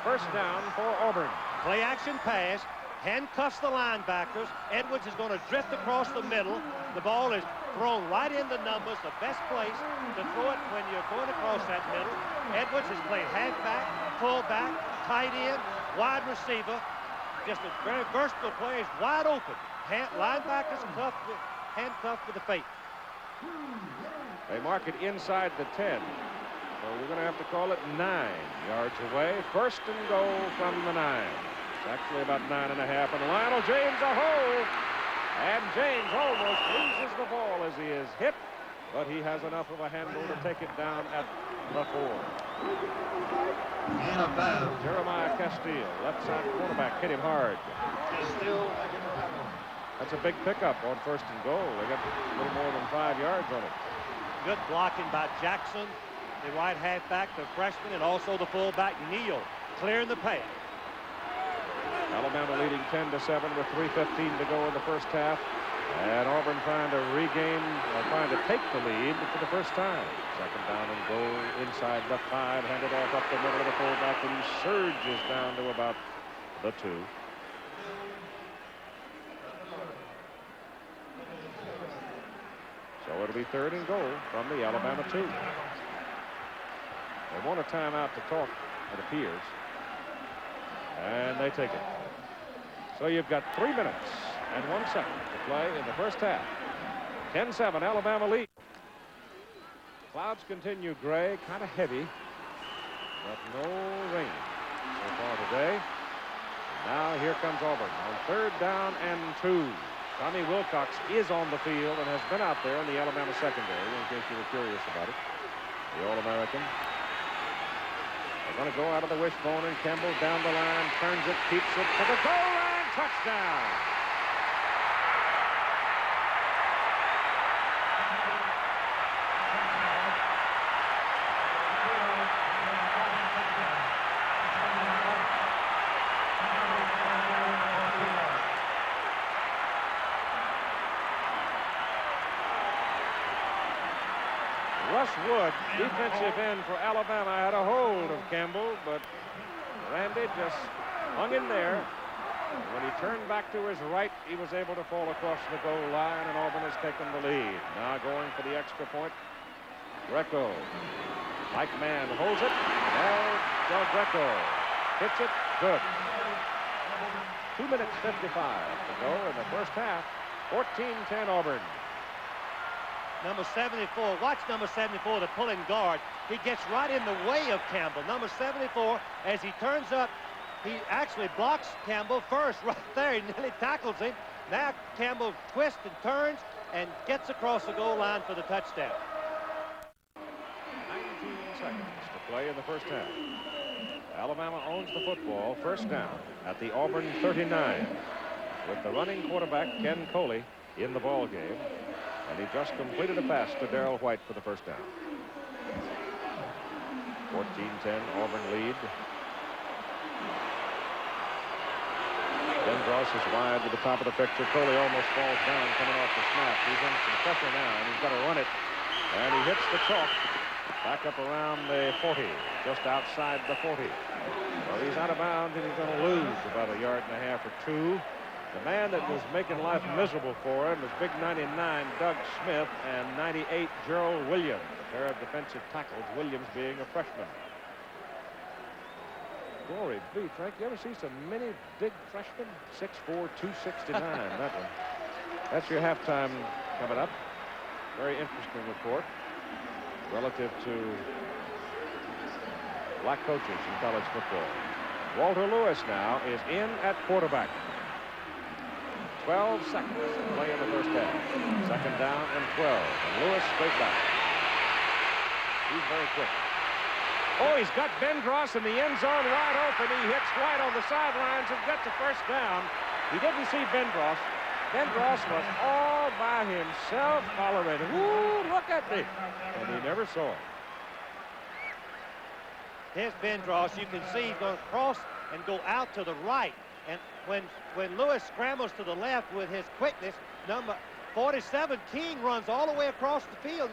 First down for Auburn. Play action pass, handcuffs the linebackers. Edwards is going to drift across the middle. The ball is thrown right in the numbers, the best place to throw it when you're going across that middle. Edwards has played halfback, fullback, tight end, wide receiver. Just a very versatile player. He's wide open. Linebackers handcuffed with the fake. They mark it inside the 10. So we're going to have to call it 9 yards away. First and goal from the 9. It's actually about 9.5. And Lionel James a hole. And James almost loses the ball as he is hit. But he has enough of a handle to take it down at the 4. And a bound. Jeremiah Castile, left side quarterback, hit him hard. Still. That's a big pickup on first and goal. They got a little more than 5 yards on it. Good blocking by Jackson, the right halfback, the freshman, and also the fullback Neal, clearing the path. Alabama leading 10-7 with 3:15 to go in the first half. And Auburn trying to regain, or trying to take the lead for the first time. Second down and goal inside the 5, handed off up the middle of the fullback, and he surges down to about the 2. So it'll be third and goal from the Alabama 2. They want a timeout to talk, it appears. And they take it. So you've got 3 minutes and 1 second to play in the first half. 10-7, Alabama lead. Clouds continue gray, kind of heavy, but no rain so far today. Now here comes Auburn on third down and 2. Tommy Wilcox is on the field and has been out there in the Alabama secondary, in case you were curious about it. The All-American. They're going to go out of the wishbone, and Campbell down the line, turns it, keeps it to the goal line, touchdown! Russ Wood, defensive end for Alabama, had a hold of Campbell, but Randy just hung in there. When he turned back to his right, he was able to fall across the goal line, and Auburn has taken the lead. Now going for the extra point, Greco. Mike Mann holds it. Now Del Greco hits it. Good. 2 minutes 55 to go in the first half. 14-10 Auburn. Number 74, watch number 74, the pulling guard. He gets right in the way of Campbell. Number 74, as he turns up, he actually blocks Campbell first right there. He nearly tackles him. Now Campbell twists and turns and gets across the goal line for the touchdown. 19 seconds to play in the first half. Alabama owns the football, first down at the Auburn 39, with the running quarterback Ken Coley in the ball game. And he just completed a pass to Darrell White for the first down. 14-10 Auburn lead. Ben Gross is wide to the top of the picture. Coley almost falls down coming off the snap. He's in some pressure now, and he's got to run it. And he hits the chalk back up around the 40, just outside the 40. Well, he's out of bounds, and he's going to lose about 1.5 yards or 2. The man that was making life miserable for him was big 99 Doug Smith and 98 Gerald Williams, a pair of defensive tackles, Williams being a freshman. Glory be, Frank, you ever see some many big freshmen? 6'4", 269, that one. That's your halftime coming up. Very interesting report relative to black coaches in college football. Walter Lewis now is in at quarterback. 12 seconds to play in the first half. Second down and 12. And Lewis straight back. He's very quick. Oh, he's got Ben Gross in the end zone wide open. He hits White on the sidelines and gets a first down. He didn't see Ben Gross. Ben Gross was all by himself hollering, "Woo, look at me." And he never saw it. Here's Ben Gross. You can see he's going to cross and go out to the right. And when Lewis scrambles to the left with his quickness, number 47, King, runs all the way across the field.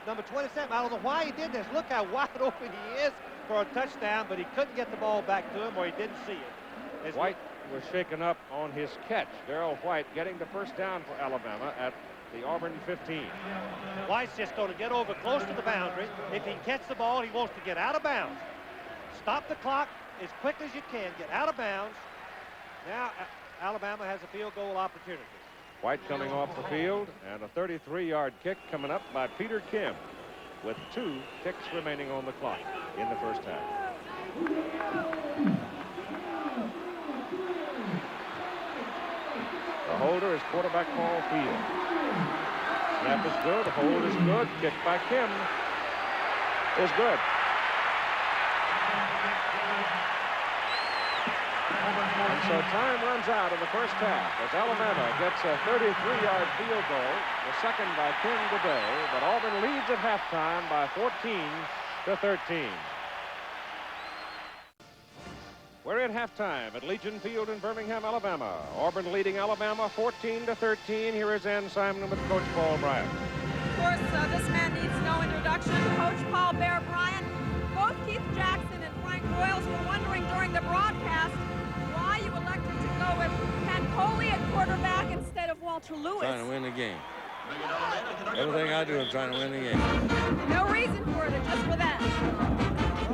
Number 27, I don't know why he did this. Look how wide open he is for a touchdown, but he couldn't get the ball back to him, or he didn't see it. As White was shaken up on his catch. Darrell White getting the first down for Alabama at the Auburn 15. White's just going to get over close to the boundary. If he can catch the ball, he wants to get out of bounds. Stop the clock as quick as you can. Get out of bounds. Now Alabama has a field goal opportunity. White coming off the field, and a 33-yard kick coming up by Peter Kim, with 2 ticks remaining on the clock in the first half. The holder is quarterback Paul Field. Snap is good, hold is good, kick by Kim is good. And so time runs out in the first half as Alabama gets a 33-yard field goal, the second by Kim today, but Auburn leads at halftime by 14-13. We're at halftime at Legion Field in Birmingham, Alabama. Auburn leading Alabama 14-13. Here is Ann Simon with Coach Paul Bryant. Of course, this man needs no introduction. Coach Paul Bear Bryant. Both Keith Jackson and Frank Royals were wondering during the broadcast why you elected to go with Ken Coley at quarterback instead of Walter Lewis. Trying to win the game. Everything I do, I'm trying to win the game. No reason for it, just for that.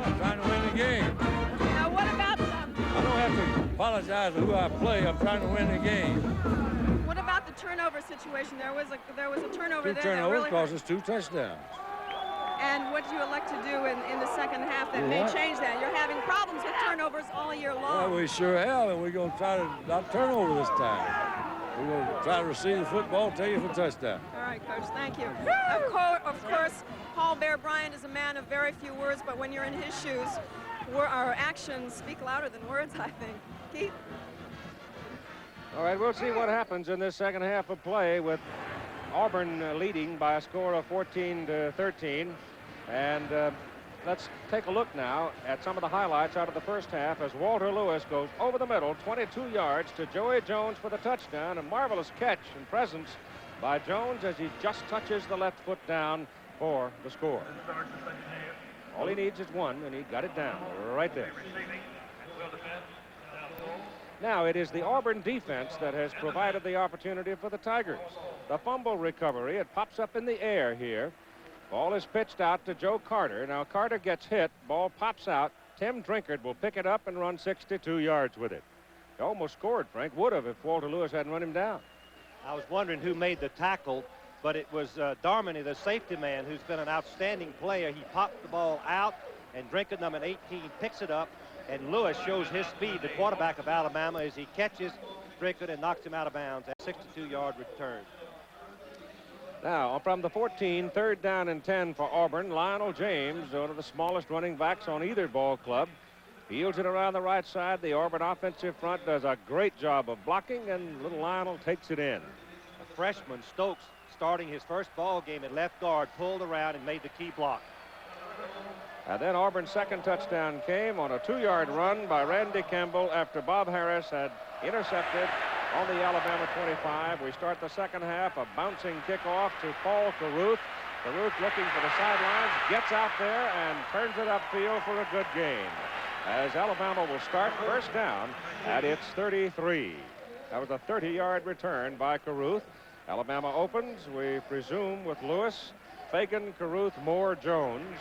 I'm trying to win the game. Now, what about I don't have to apologize for who I play. I'm trying to win the game. what about the turnover situation? There was a turnover 2 there. turnovers that really cost hurt. us 2 touchdowns. And what do you elect to do in the second half that may change that? You're having problems with turnovers all year long. Well, we sure have, and we're going to try to not turn over this time. We're going to try to receive the football, take it for touchdown. All right, Coach, thank you. Of course, Paul Bear Bryant is a man of very few words, but when you're in his shoes, our actions speak louder than words, I think. Keith? All right, we'll see what happens in this second half of play with Auburn leading by a score of 14-13. And let's take a look now at some of the highlights out of the first half as Walter Lewis goes over the middle, 22 yards to Joey Jones for the touchdown. A marvelous catch and presence by Jones as he just touches the left foot down for the score. All he needs is one, and he got it down right there. Now, it is the Auburn defense that has provided the opportunity for the Tigers. The fumble recovery, it pops up in the air here. Ball is pitched out to Joe Carter. Now, Carter gets hit. Ball pops out. Tim Drinkard will pick it up and run 62 yards with it. He almost scored, Frank. Would have if Walter Lewis hadn't run him down. I was wondering who made the tackle, but it was Darmany, the safety man, who's been an outstanding player. He popped the ball out, and Drinkard, number 18, picks it up, and Lewis shows his speed, the quarterback of Alabama, as he catches Drinkard and knocks him out of bounds. A 62-yard return. Now, from the 14, 3rd down and 10 for Auburn. Lionel James, one of the smallest running backs on either ball club, fields it around the right side. The Auburn offensive front does a great job of blocking, and little Lionel takes it in. A freshman, Stokes, starting his first ball game at left guard, pulled around and made the key block. And then Auburn's second touchdown came on a 2-yard run by Randy Campbell after Bob Harris had intercepted on the Alabama 25. We start the second half, a bouncing kickoff to Paul Carruth. Carruth looking for the sidelines, gets out there and turns it upfield for a good gain. As Alabama will start first down at its 33. That was a 30-yard return by Carruth. Alabama opens, we presume, with Lewis, Fagan, Carruth, Moore, Jones.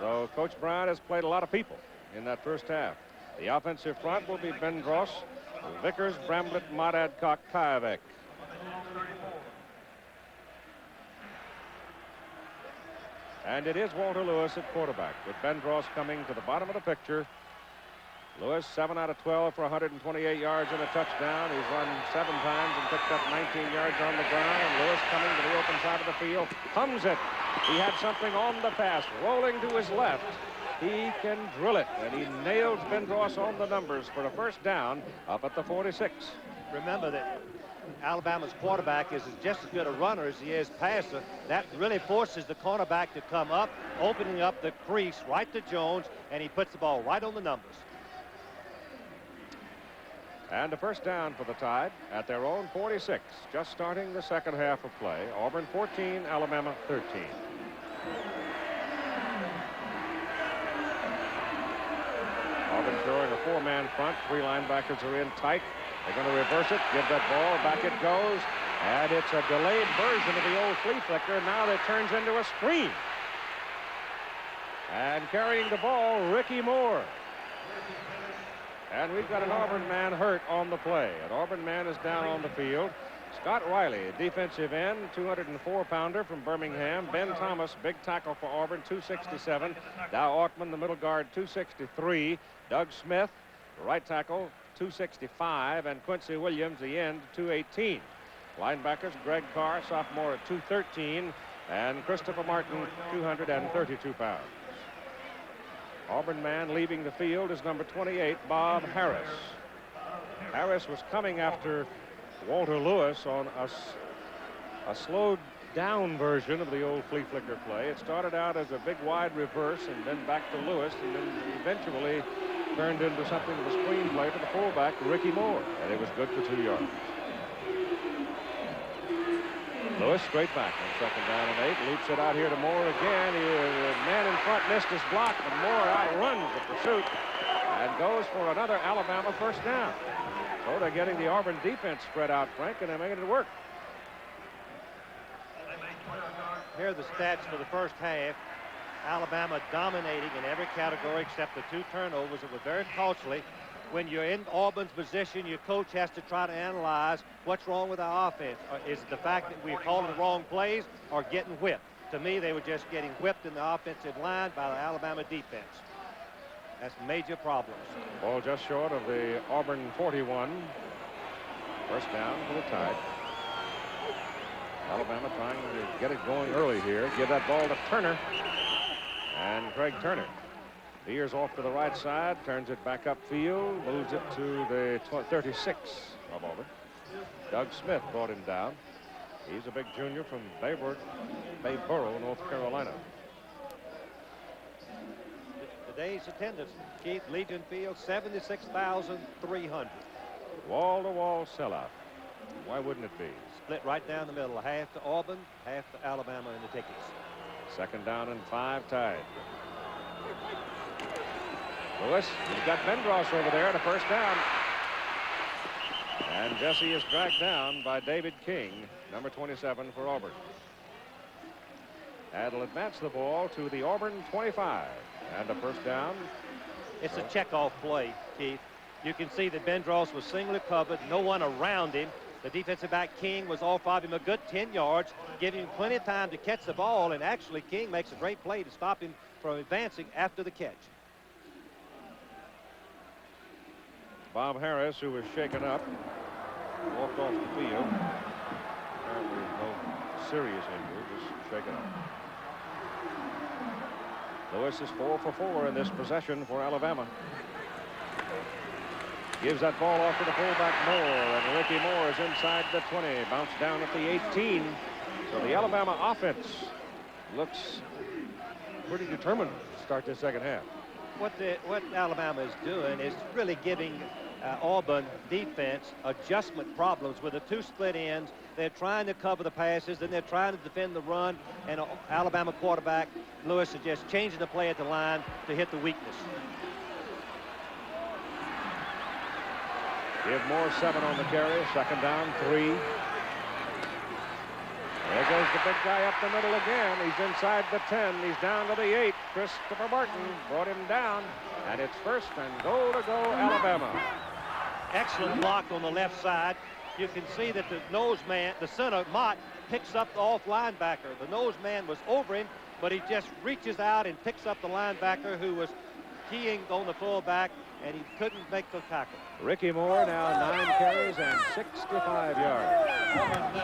Though Coach Bryant has played a lot of people in that first half. The offensive front will be Ben Gross, Vickers, Bramblett, Mott Adcock, Kayavek. And it is Walter Lewis at quarterback, with Ben Gross coming to the bottom of the picture. Lewis, 7 out of 12 for 128 yards and a touchdown. He's run 7 times and picked up 19 yards on the ground. And Lewis coming to the open side of the field, hums it. He had something on the pass, rolling to his left. He can drill it, and he nails Ben Gross on the numbers for a first down up at the 46. Remember that Alabama's quarterback is just as good a runner as he is passer. That really forces the cornerback to come up, opening up the crease right to Jones, and he puts the ball right on the numbers. And a first down for the Tide at their own 46, just starting the second half of play. Auburn 14, Alabama 13. Auburn throwing a 4-man front. 3 linebackers are in tight. They're going to reverse it, give that ball, back it goes. And it's a delayed version of the old flea flicker. Now that turns into a screen. And carrying the ball, Ricky Moore. And we've got an Auburn man hurt on the play. An Auburn man is down on the field. Scott Riley, defensive end, 204-pounder from Birmingham. Ben Thomas, big tackle for Auburn, 267. Dow Altman, the middle guard, 263. Doug Smith, right tackle, 265. And Quincy Williams, the end, 218. Linebackers, Greg Carr, sophomore at 213. And Christopher Martin, 232 pounds. Auburn man leaving the field is number 28, Bob Harris. Harris was coming after Walter Lewis on a slowed down version of the old flea flicker play. It started out as a big wide reverse and then back to Lewis, and then eventually turned into something of a screen play to the fullback, Ricky Moore, and it was good for 2 yards. Lewis straight back on second down and 8. Loops it out here to Moore again. The man in front missed his block, but Moore outruns the pursuit and goes for another Alabama first down. So they're getting the Auburn defense spread out, Frank, and they're making it work. Here are the stats for the first half. Alabama dominating in every category except the 2 turnovers that were very costly. When you're in Auburn's position, your coach has to try to analyze what's wrong with our offense. Is it the fact that we're calling the wrong plays or getting whipped? To me, they were just getting whipped in the offensive line by the Alabama defense. That's major problems. Ball just short of the Auburn 41. First down for the Tide. Alabama trying to get it going early here. Give that ball to Turner. And Craig Turner veers off to the right side, turns it back upfield, moves it to the 36 of Auburn. Doug Smith brought him down. He's a big junior from Bayboro, North Carolina. Today's attendance, Keith, Legion Field, 76,300. Wall-to-wall sellout. Why wouldn't it be? Split right down the middle, half to Auburn, half to Alabama in the tickets. Second down and 5, Tide. Lewis, he's got Bendross over there to first down. And Jesse is dragged down by David King, number 27 for Auburn. And will advance the ball to the Auburn 25. And a first down. It's a checkoff play, Keith. You can see that Bendross was singly covered, no one around him. The defensive back King was off of him a good 10 yards, giving him plenty of time to catch the ball, and actually King makes a great play to stop him from advancing after the catch. Bob Harris, who was shaken up, walked off the field. Apparently no serious injury, just shaken up. Lewis is 4 for 4 in this possession for Alabama. Gives that ball off to the fullback Moore, and Ricky Moore is inside the 20, bounced down at the 18. So the Alabama offense looks pretty determined to start this second half. What Alabama is doing is really giving Auburn defense adjustment problems with the 2 split ends. They're trying to cover the passes, and they're trying to defend the run, and Alabama quarterback Lewis is just changing the play at the line to hit the weakness. Give Moore 7 on the carry. Second down, 3. There goes the big guy up the middle again. He's inside the 10. He's down to the 8. Christopher Martin brought him down. And it's first and goal to go, Alabama. Excellent block on the left side. You can see that the nose man, the center, Mott, picks up the off linebacker. The nose man was over him, but he just reaches out and picks up the linebacker who was keying on the fullback, and he couldn't make the tackle. Ricky Moore now 9 carries and 65 yards. Auburn 9,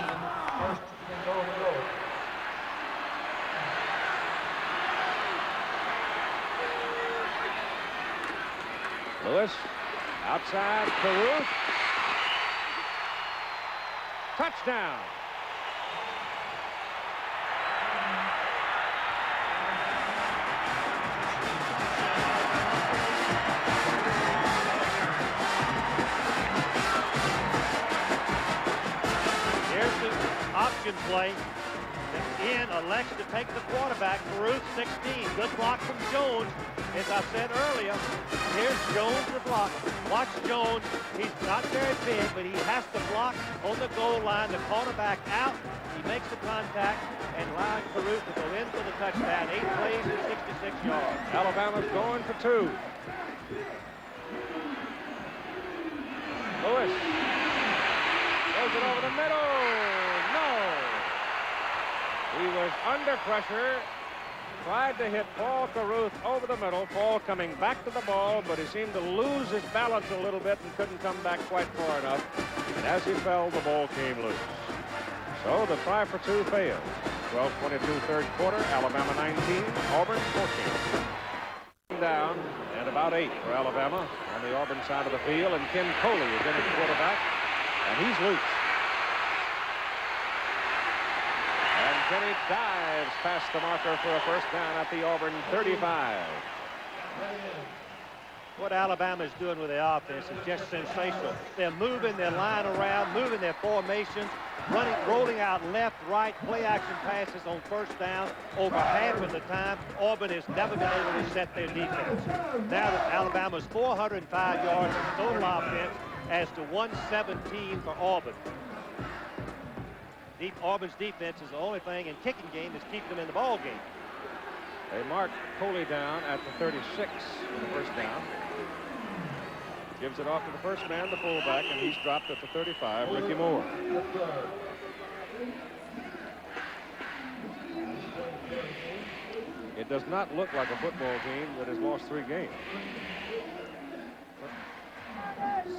first and goal to go. Lewis outside, Caruth. Touchdown. Here's the option play. Ian elects to take the quarterback, Caruth, 16. Good block from Jones. As I said earlier, here's Jones to block. Watch Jones. He's not very big, but he has to block on the goal line. The quarterback out. He makes the contact and allows Caruth to go in for the touchdown. 8 plays and 66 yards. Alabama's going for 2. Lewis goes Throws it over the middle. No. He was under pressure. Tried to hit Paul Carruth over the middle. Paul coming back to the ball, but he seemed to lose his balance a little bit and couldn't come back quite far enough. And as he fell, the ball came loose. So the try for two failed. 12:22 third quarter. Alabama 19, Auburn 14. Down and about 8 for Alabama on the Auburn side of the field. And Ken Coley is in at quarterback, and he's loose. And Kenny dives past the marker for a first down at the Auburn 35. What Alabama is doing with their offense is just sensational. They're moving their line around, moving their formations, running, rolling out left, right, play action passes on first down. Over half of the time, Auburn has never been able to set their defense. Now that Alabama's 405 yards of total offense as to 117 for Auburn. Auburn's defense is the only thing in kicking game that's keeping them in the ball game. They mark Coley down at the 36 for the first down. Gives it off to the first man, the fullback, and he's dropped at the 35, Ricky Moore. It does not look like a football team that has lost 3 games.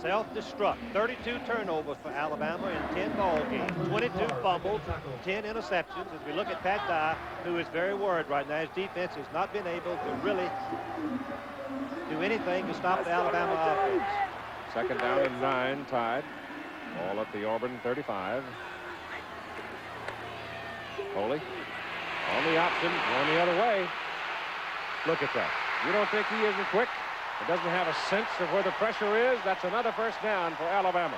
Self-destruct. 32 turnovers for Alabama in 10 ball games. 22 fumbles, 10 interceptions. As we look at Pat Dye, who is very worried right now, his defense has not been able to really do anything to stop the Alabama offense. Second down and 9, tied. Ball at the Auburn 35. Coley on the option, going the other way. Look at that. You don't think he isn't quick? He doesn't have a sense of where the pressure is. That's another first down for Alabama.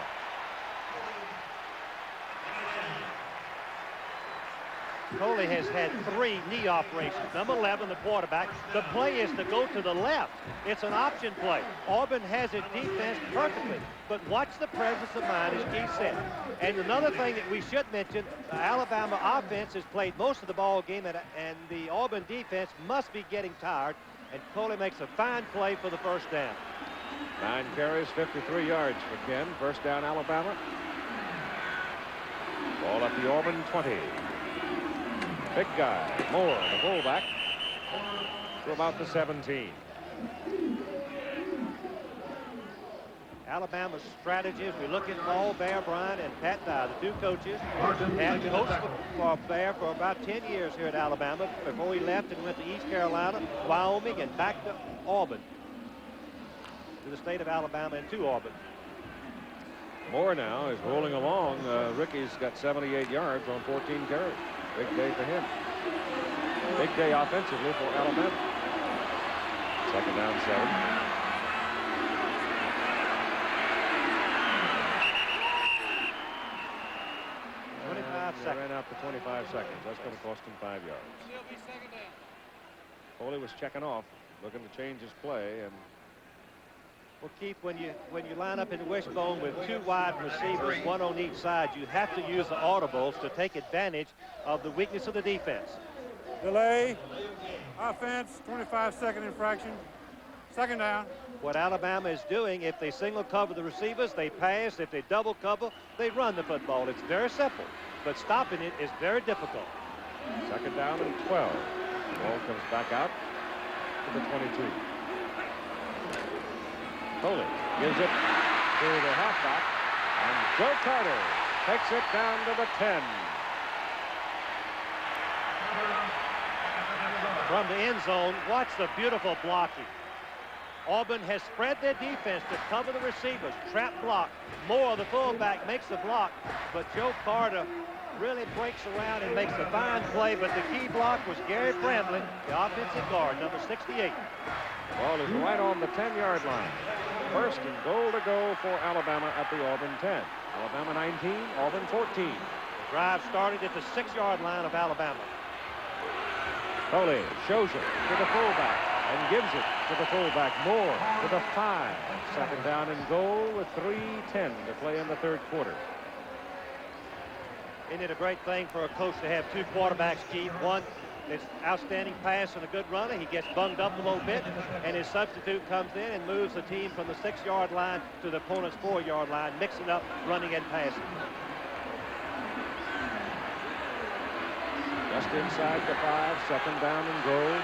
Coley has had 3 knee operations. Number 11, the quarterback. The play is to go to the left. It's an option play. Auburn has its defense perfectly. But watch the presence of mind, as Keith said. And another thing that we should mention, the Alabama offense has played most of the ball game, and the Auburn defense must be getting tired. And Coley makes a fine play for the first down. 9 carries, 53 yards for Ken. First down, Alabama. Ball at the Auburn 20. Big guy, Moore, the fullback, to about the 17. Alabama's strategy, as we look at Paul, Bear Bryant, and Pat Dye, the 2 coaches, had coached for Bear for about 10 years here at Alabama before he left and went to East Carolina, Wyoming, and back to Auburn, to the state of Alabama and to Auburn. Moore now is rolling along. Ricky's got 78 yards on 14 carries. Big day for him. Big day offensively for Alabama. Second down, 7. They ran out for 25 seconds. That's going to cost him 5 yards. Coley was checking off, looking to change his play, and well, Keith, when you line up in the wishbone with 2 wide receivers, 1 on each side, you have to use the audibles to take advantage of the weakness of the defense. Delay. Offense, 25-second infraction. Second down. What Alabama is doing, if they single cover the receivers, they pass. If they double cover, they run the football. It's very simple, but stopping it is very difficult. Second down and 12. The ball comes back out to the 22. Coley gives it to the halfback, and Joe Carter takes it down to the 10. From the end zone, watch the beautiful blocking. Auburn has spread their defense to cover the receivers. Trap block. Moore, the fullback, makes the block, but Joe Carter really breaks around and makes a fine play, but the key block was Gary Bramlett, the offensive guard, number 68. Ball is right on the 10-yard line. First and goal to go for Alabama at the Auburn 10. Alabama 19, Auburn 14. The drive started at the 6-yard line of Alabama. Coley shows it to the fullback and gives it to the fullback. Moore to the 5. Second down and goal with 3:10 to play in the third quarter. Isn't it a great thing for a coach to have 2 quarterbacks, Keith? One is outstanding pass and a good runner. He gets bunged up a little bit, and his substitute comes in and moves the team from the 6-yard line to the opponent's 4-yard line, mixing up running and passing. Just inside the 5, second down and goal.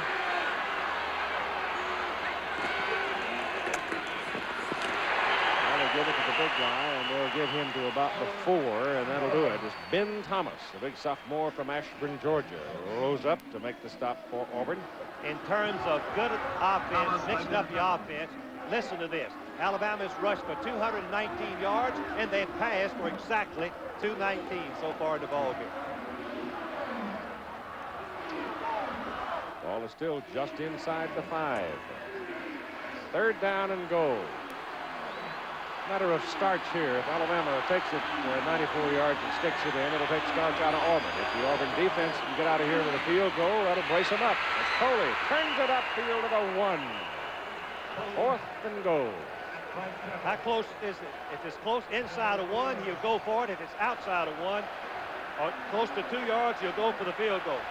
Now they give it to the big guy, and they'll get him to about the 4, and that'll do it. It's Ben Thomas, the big sophomore from Ashburn, Georgia, rose up to make the stop for Auburn. In terms of good offense, mixing up the offense, listen to this. Alabama's rushed for 219 yards, and they've passed for exactly 219 so far in the ball game. Ball is still just inside the 5. Third down and goal. Matter of starch here. If Alabama takes it 94 yards and sticks it in, it'll take starch out of Auburn. If the Auburn defense can get out of here with a field goal, that'll brace them up. As Coley turns it upfield to the 1. Fourth and goal. How close is it? If it's close inside of 1, he'll go for it. If it's outside of 1, or close to 2 yards, he'll go for the field goal.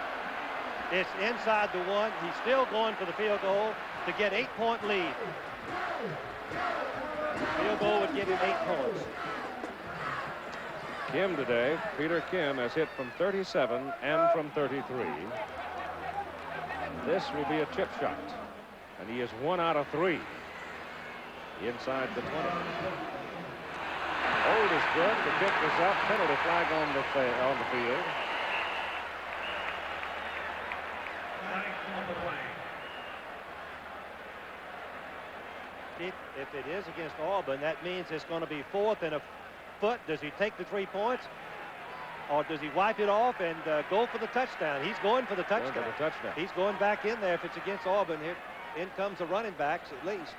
It's inside the 1. He's still going for the field goal to get 8-point lead. Field goal would give him 8 points. Kim today, Peter Kim, has hit from 37 and from 33. This will be a chip shot, and he is 1 out of 3 inside the 20. Hold is good. The kick is up. Penalty flag on the field. If it is against Auburn, that means it's going to be 4th and a foot. Does he take the 3 points, or does he wipe it off and go for the touchdown? He's going for the touchdown. Going for the touchdown. He's going back in there if it's against Auburn. Here, in comes the running backs at least.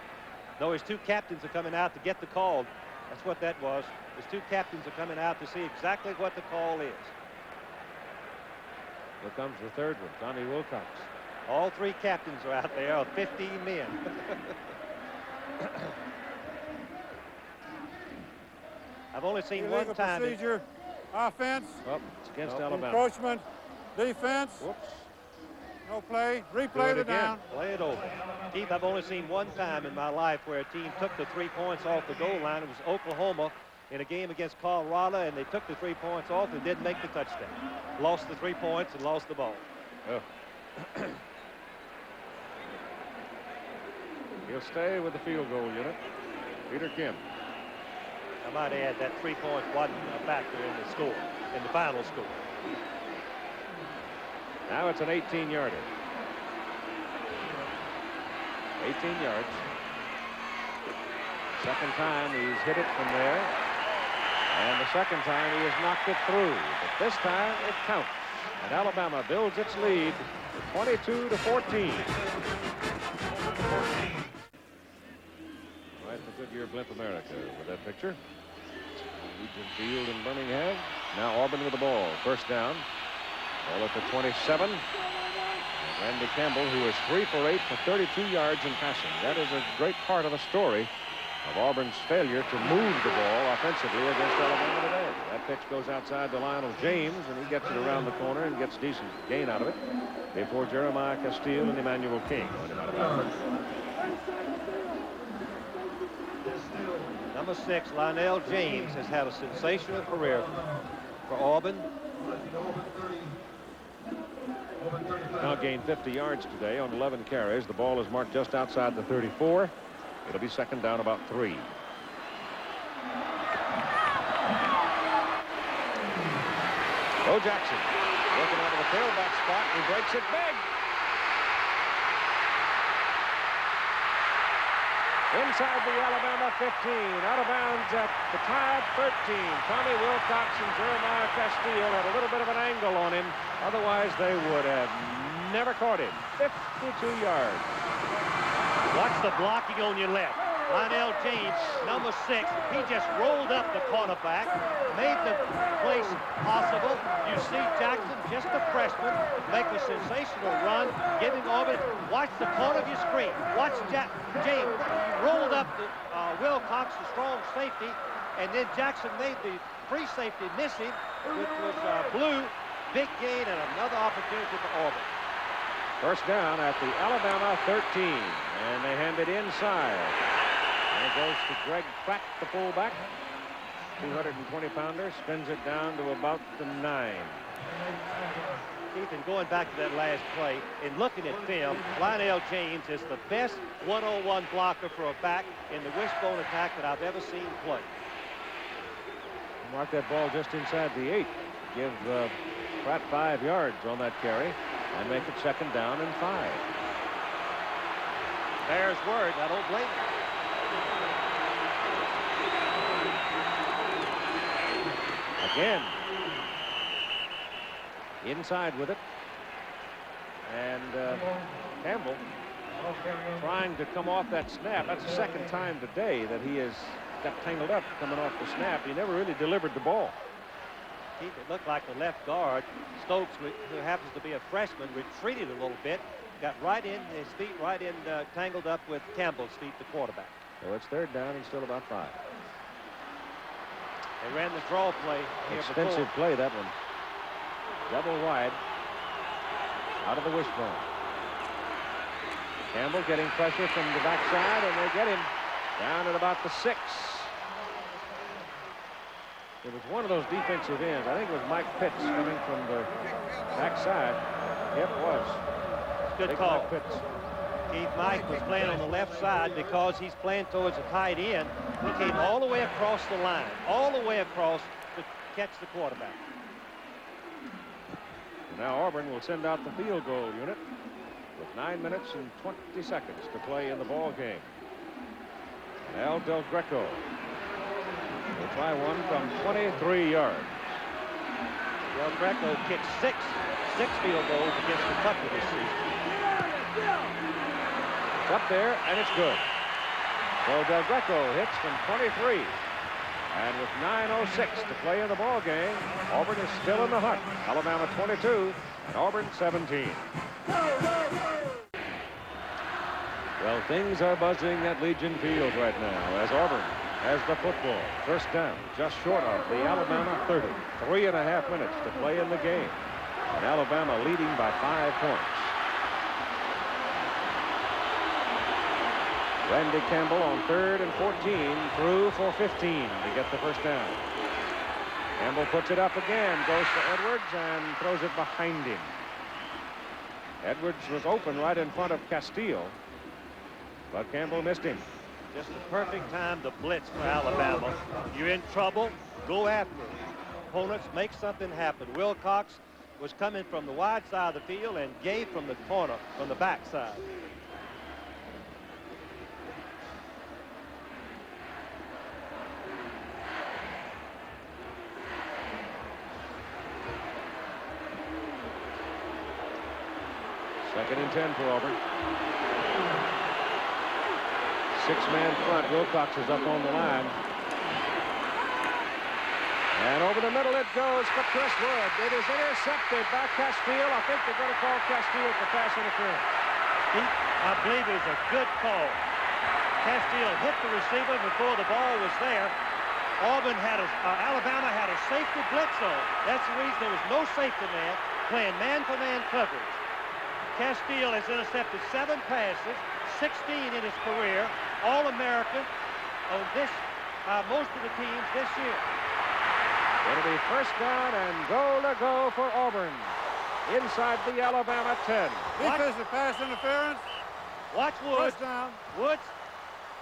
No, his 2 captains are coming out to get the call. That's what that was. His 2 captains are coming out to see exactly what the call is. Here comes the third one, Tommy Wilcox. All 3 captains are out there, of 15 men. I've only seen Illegal one time. procedure, offense, Oh, it's against Alabama. encroachment, defense, Whoops. no play, Do replay it the again. down. Play it over. Keith, I've only seen one time in my life where a team took the 3 points off the goal line. It was Oklahoma in a game against Colorado, and they took the 3 points off and didn't make the touchdown. Lost the 3 points and lost the ball. Oh. He'll stay with the field goal unit. Peter Kim. I might add that 3 points wasn't a factor in the score, in the final score. Now it's an 18-yarder. 18 yards. Second time he's hit it from there. And the second time he has knocked it through. But this time it counts. And Alabama builds its lead 22-14. Right in the Goodyear Blimp America with that picture. Legion Field in Birmingham. Now Auburn with the ball. First down. Ball at the 27. And Randy Campbell, who is 3 for 8 for 32 yards in passing. That is a great part of the story of Auburn's failure to move the ball offensively against Alabama today. That pitch goes outside to Lionel James, and he gets it around the corner and gets decent gain out of it before Jeremiah Castile and Emmanuel King went him out of bounds. Number 6, Lionel James, has had a sensational career for Auburn. Now gained 50 yards today on 11 carries. The ball is marked just outside the 34. It'll be second down about 3. Bo Jackson working out of the tailback spot. He breaks it big. Inside the Alabama 15, out of bounds at the tied 13. Tommy Wilcox and Jeremiah Castile had a little bit of an angle on him. Otherwise, they would have never caught him. 52 yards. Watch the blocking on your left. Lionel James, number 6, he just rolled up the cornerback, made the place possible. You see Jackson, just a freshman, make a sensational run, giving Auburn. Watch the corner of your screen. Watch James. He rolled up the Wilcox, the strong safety, and then Jackson made the free safety miss him, which was Blue. Big gain and another opportunity for Auburn. First down at the Alabama 13, and they hand it inside. And it goes to Greg Crack, the fullback. 220-pounder, spins it down to about the 9. Keith, and going back to that last play and looking at film, Lionel James is the best one-on-one blocker for a back in the wishbone attack that I've ever seen play. Mark that ball just inside the 8. Give Pratt 5 yards on that carry and make it 2nd down and 5. Bears word. I don't blame him. Again. Inside with it. And Campbell trying to come off that snap. That's the 2nd time today that he has got tangled up coming off the snap. He never really delivered the ball. It looked like the left guard, Stokes, who happens to be a freshman, retreated a little bit, got right in, his feet right in, tangled up with Campbell's feet, the quarterback. So it's 3rd down and still about 5. They ran the draw play here Expensive before. play, that one. Double wide. Out of the wishbone. Campbell getting pressure from the backside, and they get him down at about the 6. It was one of those defensive ends. I think it was Mike Pitts coming from the backside. It was. Good Big call. Mike Pitts. Keith, Mike was playing on the left side because he's playing towards the tight end. He came all the way across the line, all the way across to catch the quarterback. Now Auburn will send out the field goal unit with 9 minutes and 20 seconds to play in the ball game. Al Del Greco will try one from 23 yards. Del Greco kicked six field goals against Kentucky this season. It's up there, and it's good. So Del Greco hits from 23. And with 9:06 to play in the ball game, Auburn is still in the hunt. Alabama 22 and Auburn 17. Well, things are buzzing at Legion Field right now as Auburn has the football. 1st down, just short of the Alabama 30. 3.5 minutes to play in the game. And Alabama leading by 5 points. Randy Campbell on 3rd and 14 threw for 15 to get the 1st down. Campbell puts it up again, goes to Edwards and throws it behind him. Edwards was open right in front of Castile, but Campbell missed him. Just the perfect time to blitz for Alabama. You're in trouble, go after it. Opponents, make something happen. Wilcox was coming from the wide side of the field and gave from the corner, from the back side. Second and 10 for Auburn. 6-man front. Wilcox is up on the line. And over the middle it goes for Chris Wood. It is intercepted by Castile. I think they're going to call Castile for pass interference. I believe it was a good call. Castile hit the receiver before the ball was there. Alabama had a safety blitz on. That's the reason there was no safety man playing man-to-man coverage. Castile has intercepted 7 passes, 16 in his career, All-American on most of the teams this year. It'll be 1st down and goal to go for Auburn inside the Alabama 10. Defensive pass interference. Watch Woods. 1st down. Woods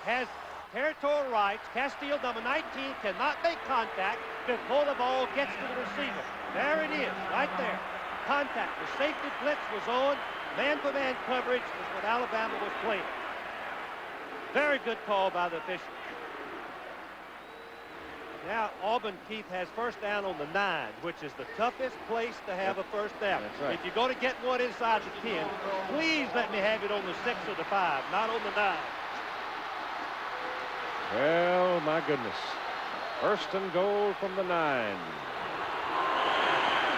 has territorial rights. Castile, number 19, cannot make contact before the ball gets to the receiver. There it is, right there. Contact. The safety blitz was on. Man-to-man coverage is what Alabama was playing. Very good call by the officials. Now Auburn, Keith, has 1st down on the 9, which is the toughest place to have a 1st down. That's right. If you're going to get one inside the 10, please let me have it on the 6 or the 5, not on the 9. Well, my goodness. 1st and goal from the 9.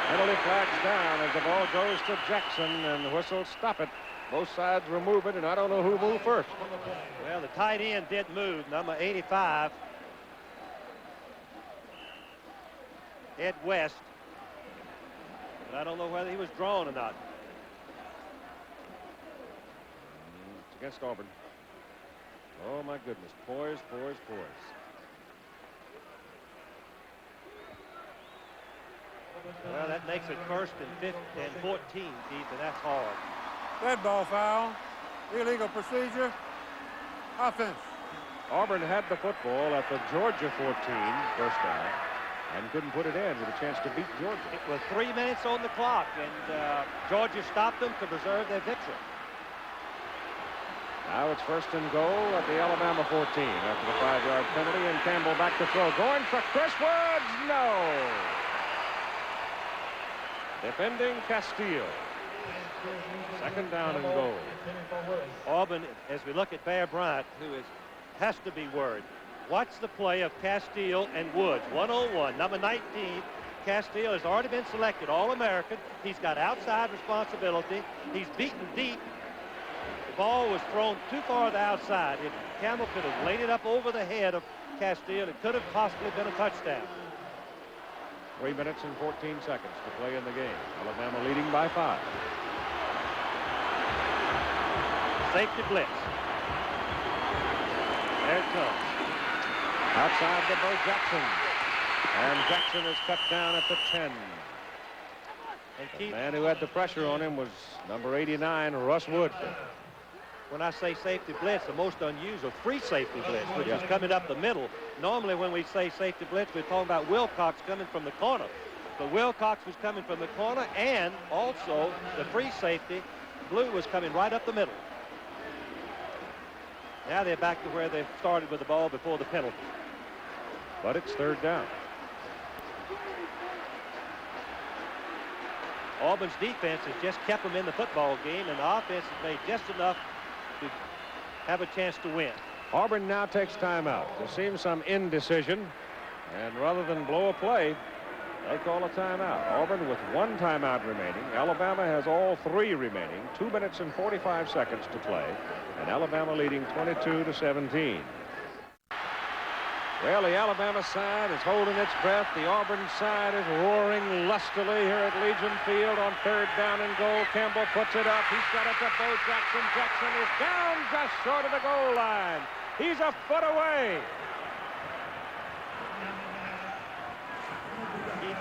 Penalty flags down as the ball goes to Jackson, and the whistle stop it. Both sides were moving, and I don't know who moved first. Well, the tight end did move, number 85. Ed West. But I don't know whether he was drawn or not. It's against Auburn. Oh, my goodness. Poise, poise, poise. Well, that makes it 1st and 14, Keith, and that's hard. Dead ball foul. Illegal procedure. Offense. Auburn had the football at the Georgia 14 first down and couldn't put it in with a chance to beat Georgia. It was 3 minutes on the clock, and Georgia stopped them to preserve their victory. Now it's 1st and goal at the Alabama 14 after the 5-yard penalty, and Campbell back to throw. Going for Chris Woods. No. Defending Castile. 2nd down and goal. Auburn, as we look at Bear Bryant, who has to be worried. Watch the play of Castile and Woods. 1-on-1, number 19. Castile has already been selected All-American. He's got outside responsibility. He's beaten deep. The ball was thrown too far to the outside. If Campbell could have laid it up over the head of Castile, it could have possibly been a touchdown. 3 minutes and 14 seconds to play in the game. Alabama leading by 5. Safety blitz. There it comes. Outside to Bo Jackson. And Jackson is cut down at the 10. And The Keith, man who had the pressure on him was number 89, Russ Wood. when I say safety blitz, the most unusual free safety blitz, which is coming up the middle. Normally when we say safety blitz, we're talking about Wilcox coming from the corner. But Wilcox was coming from the corner, and also the free safety, Blue, was coming right up the middle. Now they're back to where they started with the ball before the penalty. But it's 3rd down. Auburn's defense has just kept them in the football game, and the offense has made just enough to have a chance to win. Auburn now takes timeout. There seems some indecision, and rather than blow a play, they call a timeout. Auburn with 1 timeout remaining. Alabama has all 3 remaining. 2 minutes and 45 seconds to play, and Alabama leading 22-17. Well, the Alabama side is holding its breath. The Auburn side is roaring lustily here at Legion Field on 3rd down and goal. Campbell puts it up. He's got it to Bo Jackson. Jackson is down just short of the goal line. He's a foot away.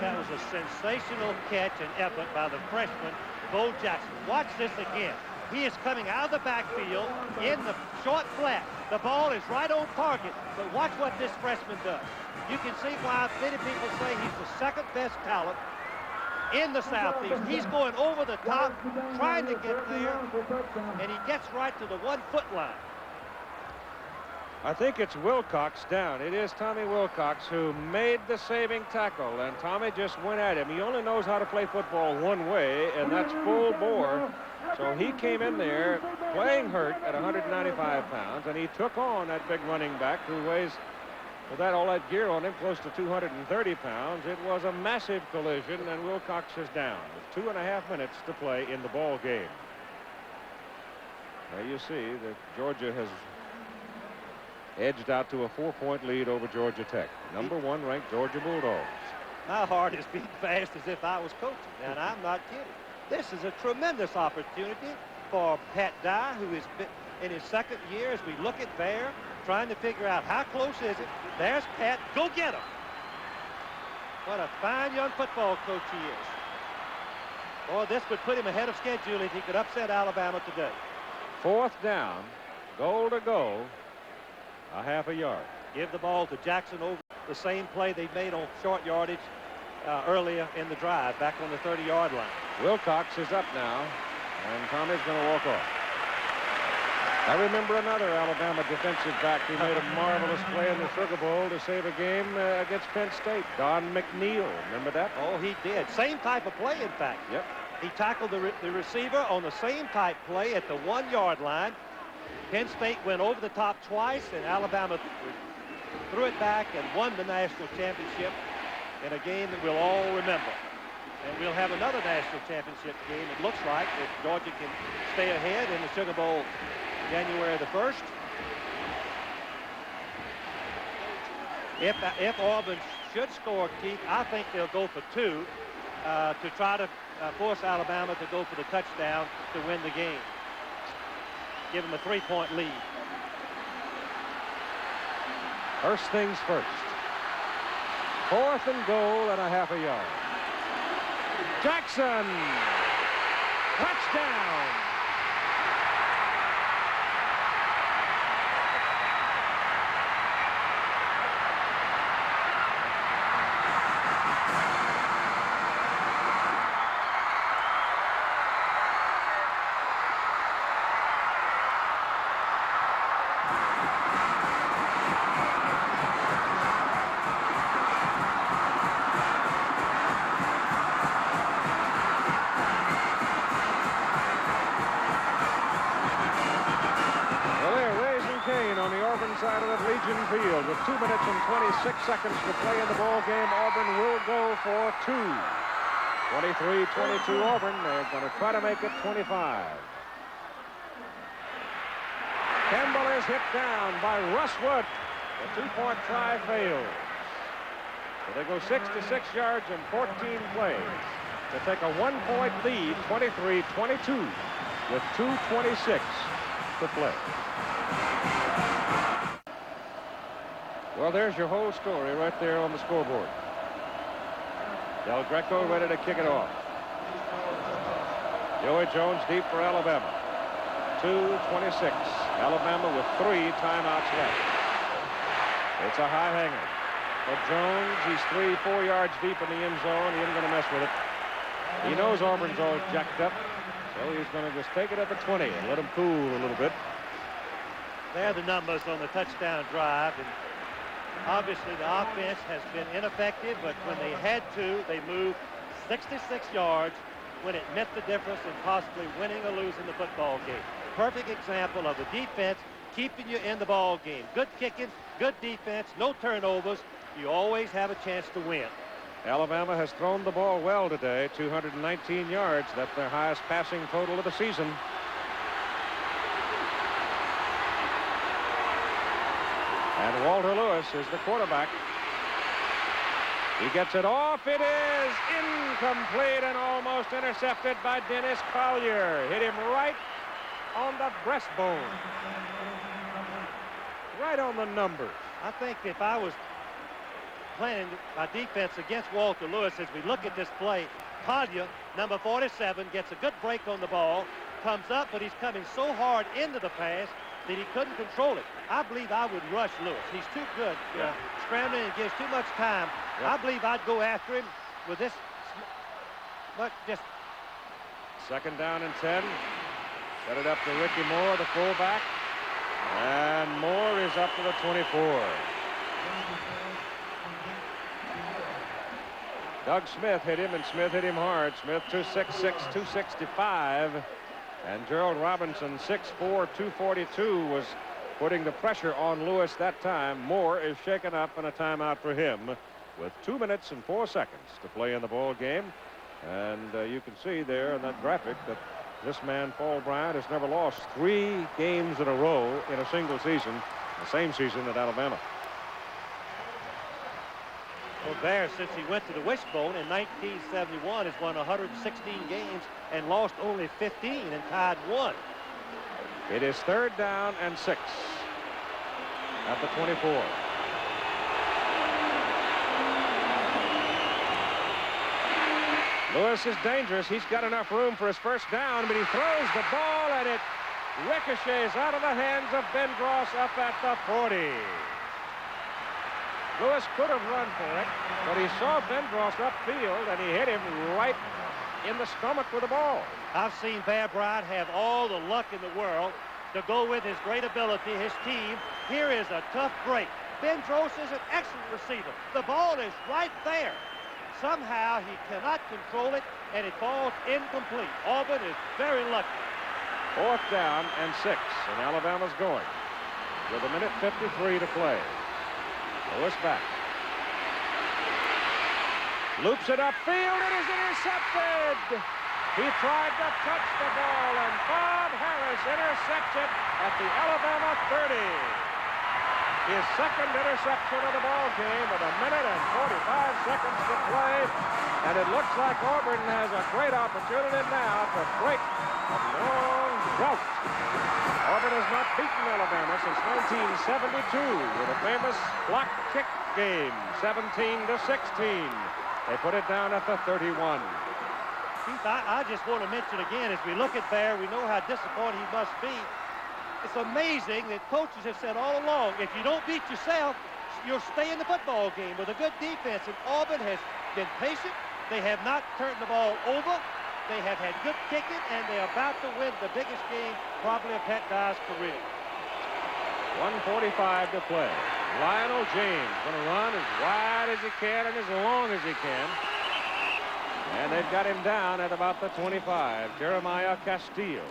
That was a sensational catch and effort by the freshman, Bo Jackson. Watch this again. He is coming out of the backfield in the short flat. The ball is right on target, but watch what this freshman does. You can see why many people say he's the 2nd best talent in the Southeast. He's going over the top, trying to get there, and he gets right to the 1-foot line. I think it's Wilcox down. It is Tommy Wilcox who made the saving tackle, and Tommy just went at him. He only knows how to play football one way, and that's full bore. So he came in there playing hurt at 195 pounds, and he took on that big running back who weighs, with all that gear on him, close to 230 pounds. It was a massive collision, and Wilcox is down with 2.5 minutes to play in the ball game. There you see that Georgia has edged out to a 4-point lead over Georgia Tech. Number 1 ranked Georgia Bulldogs. My heart is beating fast as if I was coaching, and I'm not kidding. This is a tremendous opportunity for Pat Dye, who is in his 2nd year, as we look at Bear, trying to figure out how close is it. There's Pat. Go get him. What a fine young football coach he is. Boy, this would put him ahead of schedule if he could upset Alabama today. 4th down, goal to go, a half a yard. Give the ball to Jackson over the same play they made on short yardage earlier in the drive, back on the 30-yard line. Wilcox is up now, and Tommy's going to walk off. I remember another Alabama defensive back who made a marvelous play in the Sugar Bowl to save a game against Penn State. Don McNeil, remember that? Oh, he did. Same type of play, in fact. Yep. He tackled the receiver on the same type play at the 1-yard line. Penn State went over the top twice, and Alabama threw it back and won the national championship in a game that we'll all remember. And we'll have another national championship game, it looks like, if Georgia can stay ahead in the Sugar Bowl January the 1st. If Auburn should score, Keith, I think they'll go for 2 to try to force Alabama to go for the touchdown to win the game. Give them a 3-point lead. First things first. 4th and goal and a half a yard. Jackson. Touchdown. On the Auburn side of the Legion Field with 2 minutes and 26 seconds to play in the ball game. Auburn will go for 2. 23-22 Auburn. They're going to try to make it 25. Campbell is hit down by Russ Wood. The 2-point try fails. So they go 66 yards in 14 plays to take a 1-point lead, 23-22 with 2:26 to play. Well, there's your whole story right there on the scoreboard. Del Greco ready to kick it off. Joey Jones deep for Alabama. 2:26. Alabama with 3 timeouts left. It's a high hanger. But Jones, he's 3-4 yards deep in the end zone. He isn't going to mess with it. He knows Auburn's all jacked up, so he's going to just take it at the 20 and let him cool a little bit. There the numbers on the touchdown drive. And obviously, the offense has been ineffective, but when they had to, they moved 66 yards when it meant the difference in possibly winning or losing the football game. Perfect example of the defense keeping you in the ball game. Good kicking, good defense, no turnovers. You always have a chance to win. Alabama has thrown the ball well today, 219 yards. That's their highest passing total of the season. And Walter Lewis is the quarterback. He gets it off. It is incomplete and almost intercepted by Dennis Collier. Hit him right on the breastbone. Right on the numbers. I think if I was planning my defense against Walter Lewis, as we look at this play, Collier, number 47, gets a good break on the ball, comes up, but he's coming so hard into the pass that he couldn't control it. I believe I would rush Lewis. He's too good. Scrambling and gives too much time. I believe I'd go after him with this. But just 2nd down and 10. Set it up to Ricky Moore, the fullback. And Moore is up to the 24. Doug Smith hit him, and Smith hit him hard. Smith 266, 265. And Gerald Robinson, 6'4", 242, was putting the pressure on Lewis that time. Moore is shaken up, and a timeout for him with 2 minutes and 4 seconds to play in the ball game. And you can see there in that graphic that this man, Paul Bryant, has never lost 3 games in a row in a single season, the same season at Alabama. Well, Bear, since he went to the Wishbone in 1971, has won 116 games and lost only 15 and tied 1. It is 3rd down and 6 at the 24. Lewis is dangerous. He's got enough room for his first down, but he throws the ball, and it ricochets out of the hands of Bendross up at the 40. Lewis could have run for it, but he saw Bendross upfield, and he hit him right in the stomach with the ball. I've seen Bear Bryant have all the luck in the world to go with his great ability, his team. Here is a tough break. Bendross is an excellent receiver. The ball is right there. Somehow he cannot control it, and it falls incomplete. Auburn is very lucky. 4th down and 6, and Alabama's going with 1:53 to play. Lewis back. Loops it upfield. It is intercepted. He tried to touch the ball, and Bob Harris intercepts it at the Alabama 30. His 2nd interception of the ball game with 1:45 to play. And it looks like Auburn has a great opportunity now to break a long drought. Auburn has not beaten Alabama since 1972 with a famous block kick game, 17-16. They put it down at the 31. Keith, I just want to mention again, as we look at Bear, we know how disappointed he must be. It's amazing that coaches have said all along, if you don't beat yourself, you'll stay in the football game with a good defense. And Auburn has been patient. They have not turned the ball over. They have had good kicking, and they're about to win the biggest game probably of Pat Dye's career. 1:45 to play. Lionel James going to run as wide as he can and as long as he can. And they've got him down at about the 25. Jeremiah Castillo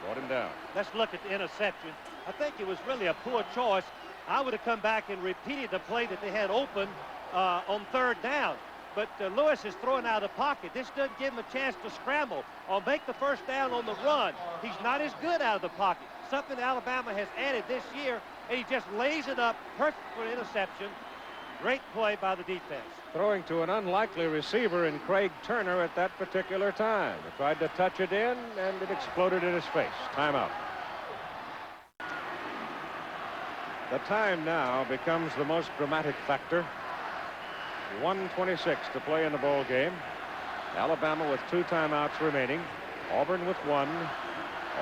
brought him down. Let's look at the interception. I think it was really a poor choice. I would have come back and repeated the play that they had open on third down. But Lewis is throwing out of the pocket. This doesn't give him a chance to scramble or make the first down on the run. He's not as good out of the pocket. Something Alabama has added this year, and he just lays it up perfect for interception. Great play by the defense. Throwing to an unlikely receiver in Craig Turner at that particular time. He tried to touch it in, and it exploded in his face. Timeout. The time now becomes the most dramatic factor. 1:26 to play in the ball game. Alabama with 2 timeouts remaining. Auburn with 1.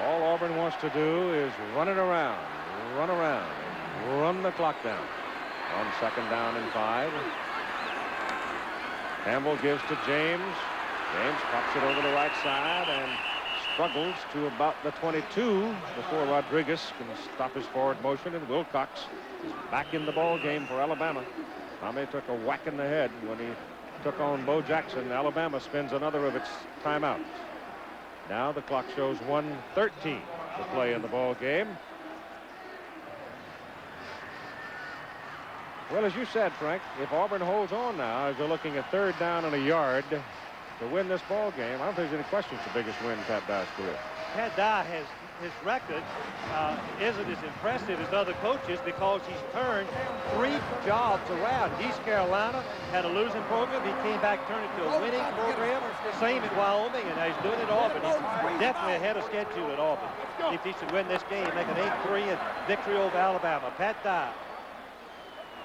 All Auburn wants to do is run it around, run the clock down. On 2nd down and 5. Campbell gives to James. James pops it over the right side and struggles to about the 22 before Rodriguez can stop his forward motion, and Wilcox is back in the ball game for Alabama. Tommy took a whack in the head when he took on Bo Jackson. Alabama spends another of its timeouts. Now the clock shows 1:13 to play in the ball game. Well, as you said, Frank, if Auburn holds on now, as they're looking at 3rd down and a yard to win this ball game, I don't think there's any question it's the biggest win in Pat Dye's career. Pat Dye has his record isn't as impressive as other coaches because he's turned 3 jobs around. East Carolina had a losing program. He came back, turned it to a winning program. Same at Wyoming, and now he's doing it at Auburn. He's definitely ahead of schedule at Auburn. If he should win this game, make an 8-3 and victory over Alabama. Pat Dye.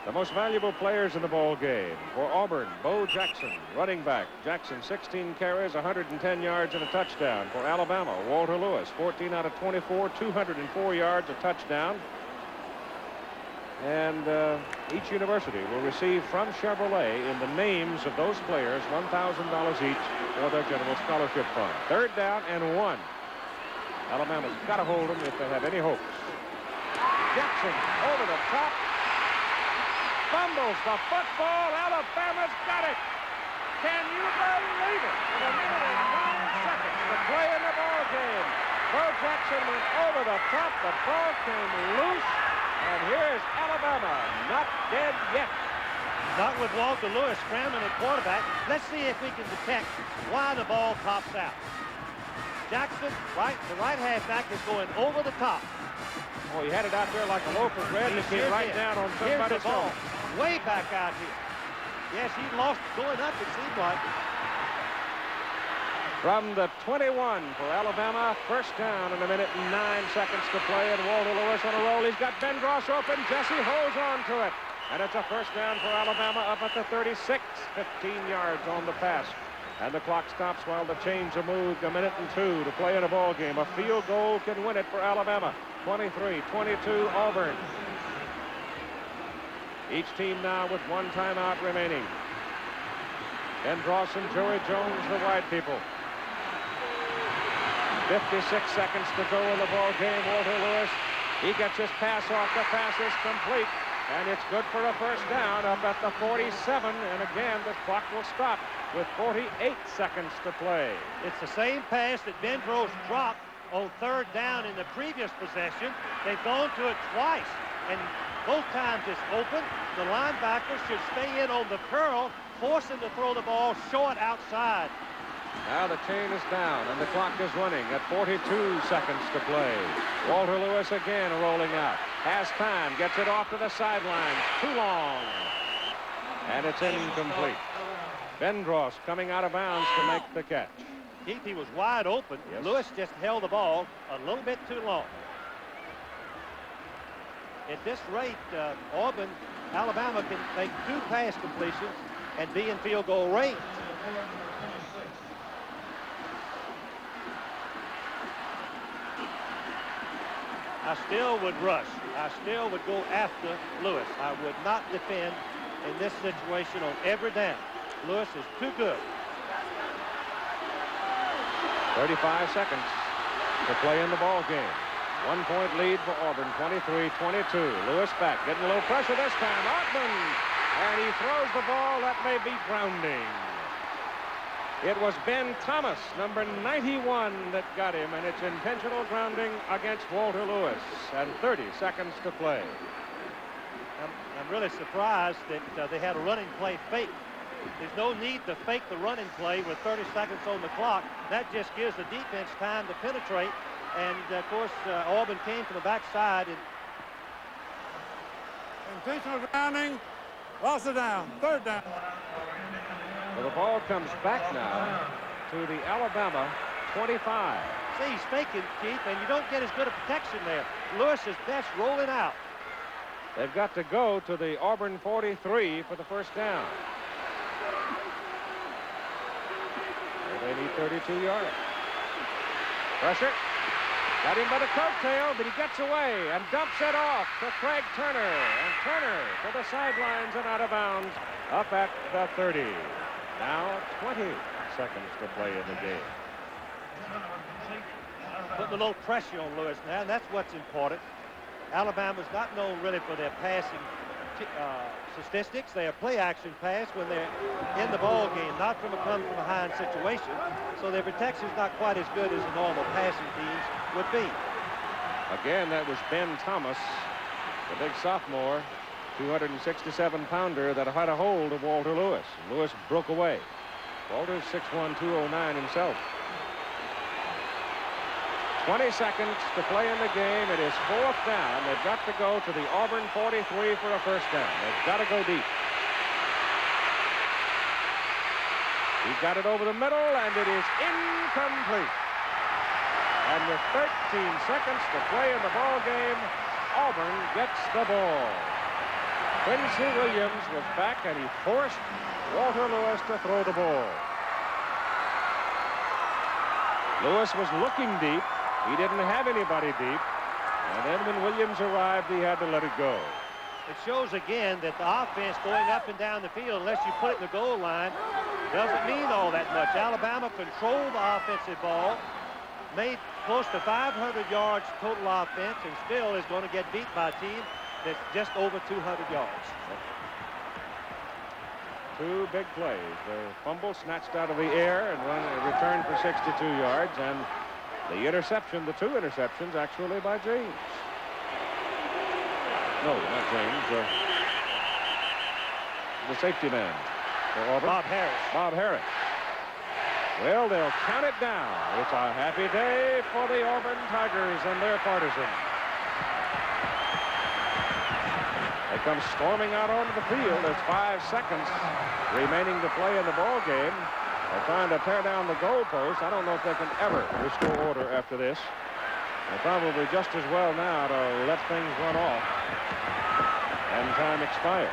The most valuable players in the ball game for Auburn: Bo Jackson, running back. Jackson, 16 carries, 110 yards and a touchdown. For Alabama, Walter Lewis, 14 out of 24, 204 yards, a touchdown. And each university will receive from Chevrolet, in the names of those players, $1,000 each for their general scholarship fund. 3rd down and 1. Alabama's got to hold them if they have any hopes. Jackson over the top. Fumbles the football. Alabama's got it. Can you believe it? With 1 minute and 9 seconds to play in the ball game. Bo Jackson went over the top. The ball came loose. And here's Alabama, not dead yet. Not with Walter Lewis scrambling at quarterback. Let's see if we can detect why the ball pops out. Jackson, the right halfback, is going over the top. Oh, he had it out there like a loaf of bread, and it came right down on somebody's ball. helmet. Way back out here. Yes, he lost going up, it seemed like. From the 21 for Alabama, 1st down and 1 minute and 9 seconds to play, and Walter Lewis on a roll. He's got Ben Gross open. Jesse holds on to it. And it's a 1st down for Alabama up at the 36. 15 yards on the pass. And the clock stops while the chains are moved. 1 minute and 2 to play in a ball game. A field goal can win it for Alabama. 23-22 Auburn. Each team now with 1 timeout remaining. Ben Dross and Joey Jones, the wide people. 56 seconds to go in the ball game. Walter Lewis, he gets his pass off. The pass is complete, and it's good for a 1st down up at the 47. And again, the clock will stop with 48 seconds to play. It's the same pass that Ben Dross dropped on 3rd down in the previous possession. They've gone to it twice, and both times it's open. The linebacker should stay in on the curl, force him to throw the ball short outside. Now the chain is down, and the clock is running at 42 seconds to play. Walter Lewis again rolling out. Has time, gets it off to the sidelines. Too long. And it's incomplete. Ben Dross coming out of bounds to make the catch. Keith, he was wide open. Yes. Lewis just held the ball a little bit too long. At this rate, Auburn, Alabama can make 2 pass completions and be in field goal range. I still would rush. I still would go after Lewis. I would not defend in this situation on every down. Lewis is too good. 35 seconds to play in the ball game. 1-point lead for Auburn, 23-22. Lewis back, getting a little pressure this time. Ottman, and he throws the ball. That may be grounding. It was Ben Thomas, number 91, that got him, and it's intentional grounding against Walter Lewis, and 30 seconds to play. I'm really surprised that they had a running play fake. There's no need to fake the running play with 30 seconds on the clock. That just gives the defense time to penetrate. And, of course, Auburn came from the backside. And Intentional grounding. Lost it down. Third down. Well, the ball comes back now to the Alabama 25. See, he's faking, Keith, and you don't get as good a protection there. Lewis is best rolling out. They've got to go to the Auburn 43 for the first down. They need 32 yards. Pressure. Got him by the coattail, but he gets away and dumps it off to Craig Turner. And Turner to the sidelines and out of bounds up at the 30. Now 20 seconds to play in the game. Putting a little pressure on Lewis now, and that's what's important. Alabama's not known really for their passing statistics. They have play-action pass when they're in the ball game, not from a come-from-behind situation. So their protection's not quite as good as the normal passing teams would be. Again, that was Ben Thomas, the big sophomore, 267-pounder that had a hold of Walter Lewis. Lewis broke away. Walter's 6'1", 209 himself. 20 seconds to play in the game. It is fourth down. They've got to go to the Auburn 43 for a first down. They've got to go deep. He got it over the middle, and it is incomplete. And with 13 seconds to play in the ball game, Auburn gets the ball. Quincy Williams was back, and he forced Walter Lewis to throw the ball. Lewis was looking deep. He didn't have anybody deep. And then when Williams arrived, he had to let it go. It shows again that the offense going up and down the field, unless you put it in the goal line, doesn't mean all that much. Alabama controlled the offensive ball, made close to 500 yards total offense, and still is going to get beat by a team that's just over 200 yards. Two big plays. The fumble snatched out of the air and returned for 62 yards, and the interception, the two interceptions, actually by James. No, not James. The safety man for Auburn. Bob Harris. Bob Harris. Well, they'll count it down. It's a happy day for the Auburn Tigers and their partisans. They come storming out onto the field. There's 5 seconds remaining to play in the ball game. They're trying to tear down the goalpost. I don't know if they can ever restore order after this. They're probably just as well now to let things run off and time expire.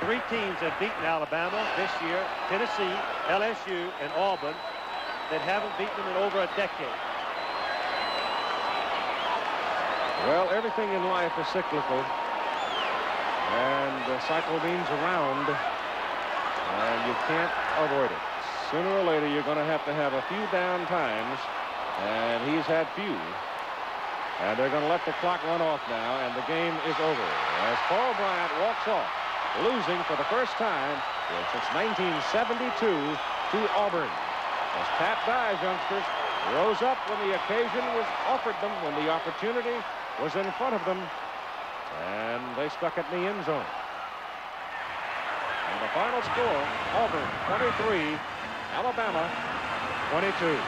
3 teams have beaten Alabama this year: Tennessee, LSU, and Auburn, that haven't beaten them in over a decade. Well, everything in life is cyclical, and the cycle means around, and you can't avoid it. Sooner or later, you're going to have a few down times, and he's had few. And they're going to let the clock run off now, and the game is over. As Bear Bryant walks off, losing for the first time since 1972 to Auburn. As Pat Dye's youngsters rose up when the occasion was offered them, when the opportunity was in front of them, and they stuck it in the end zone. And the final score, Auburn 23, Alabama 22.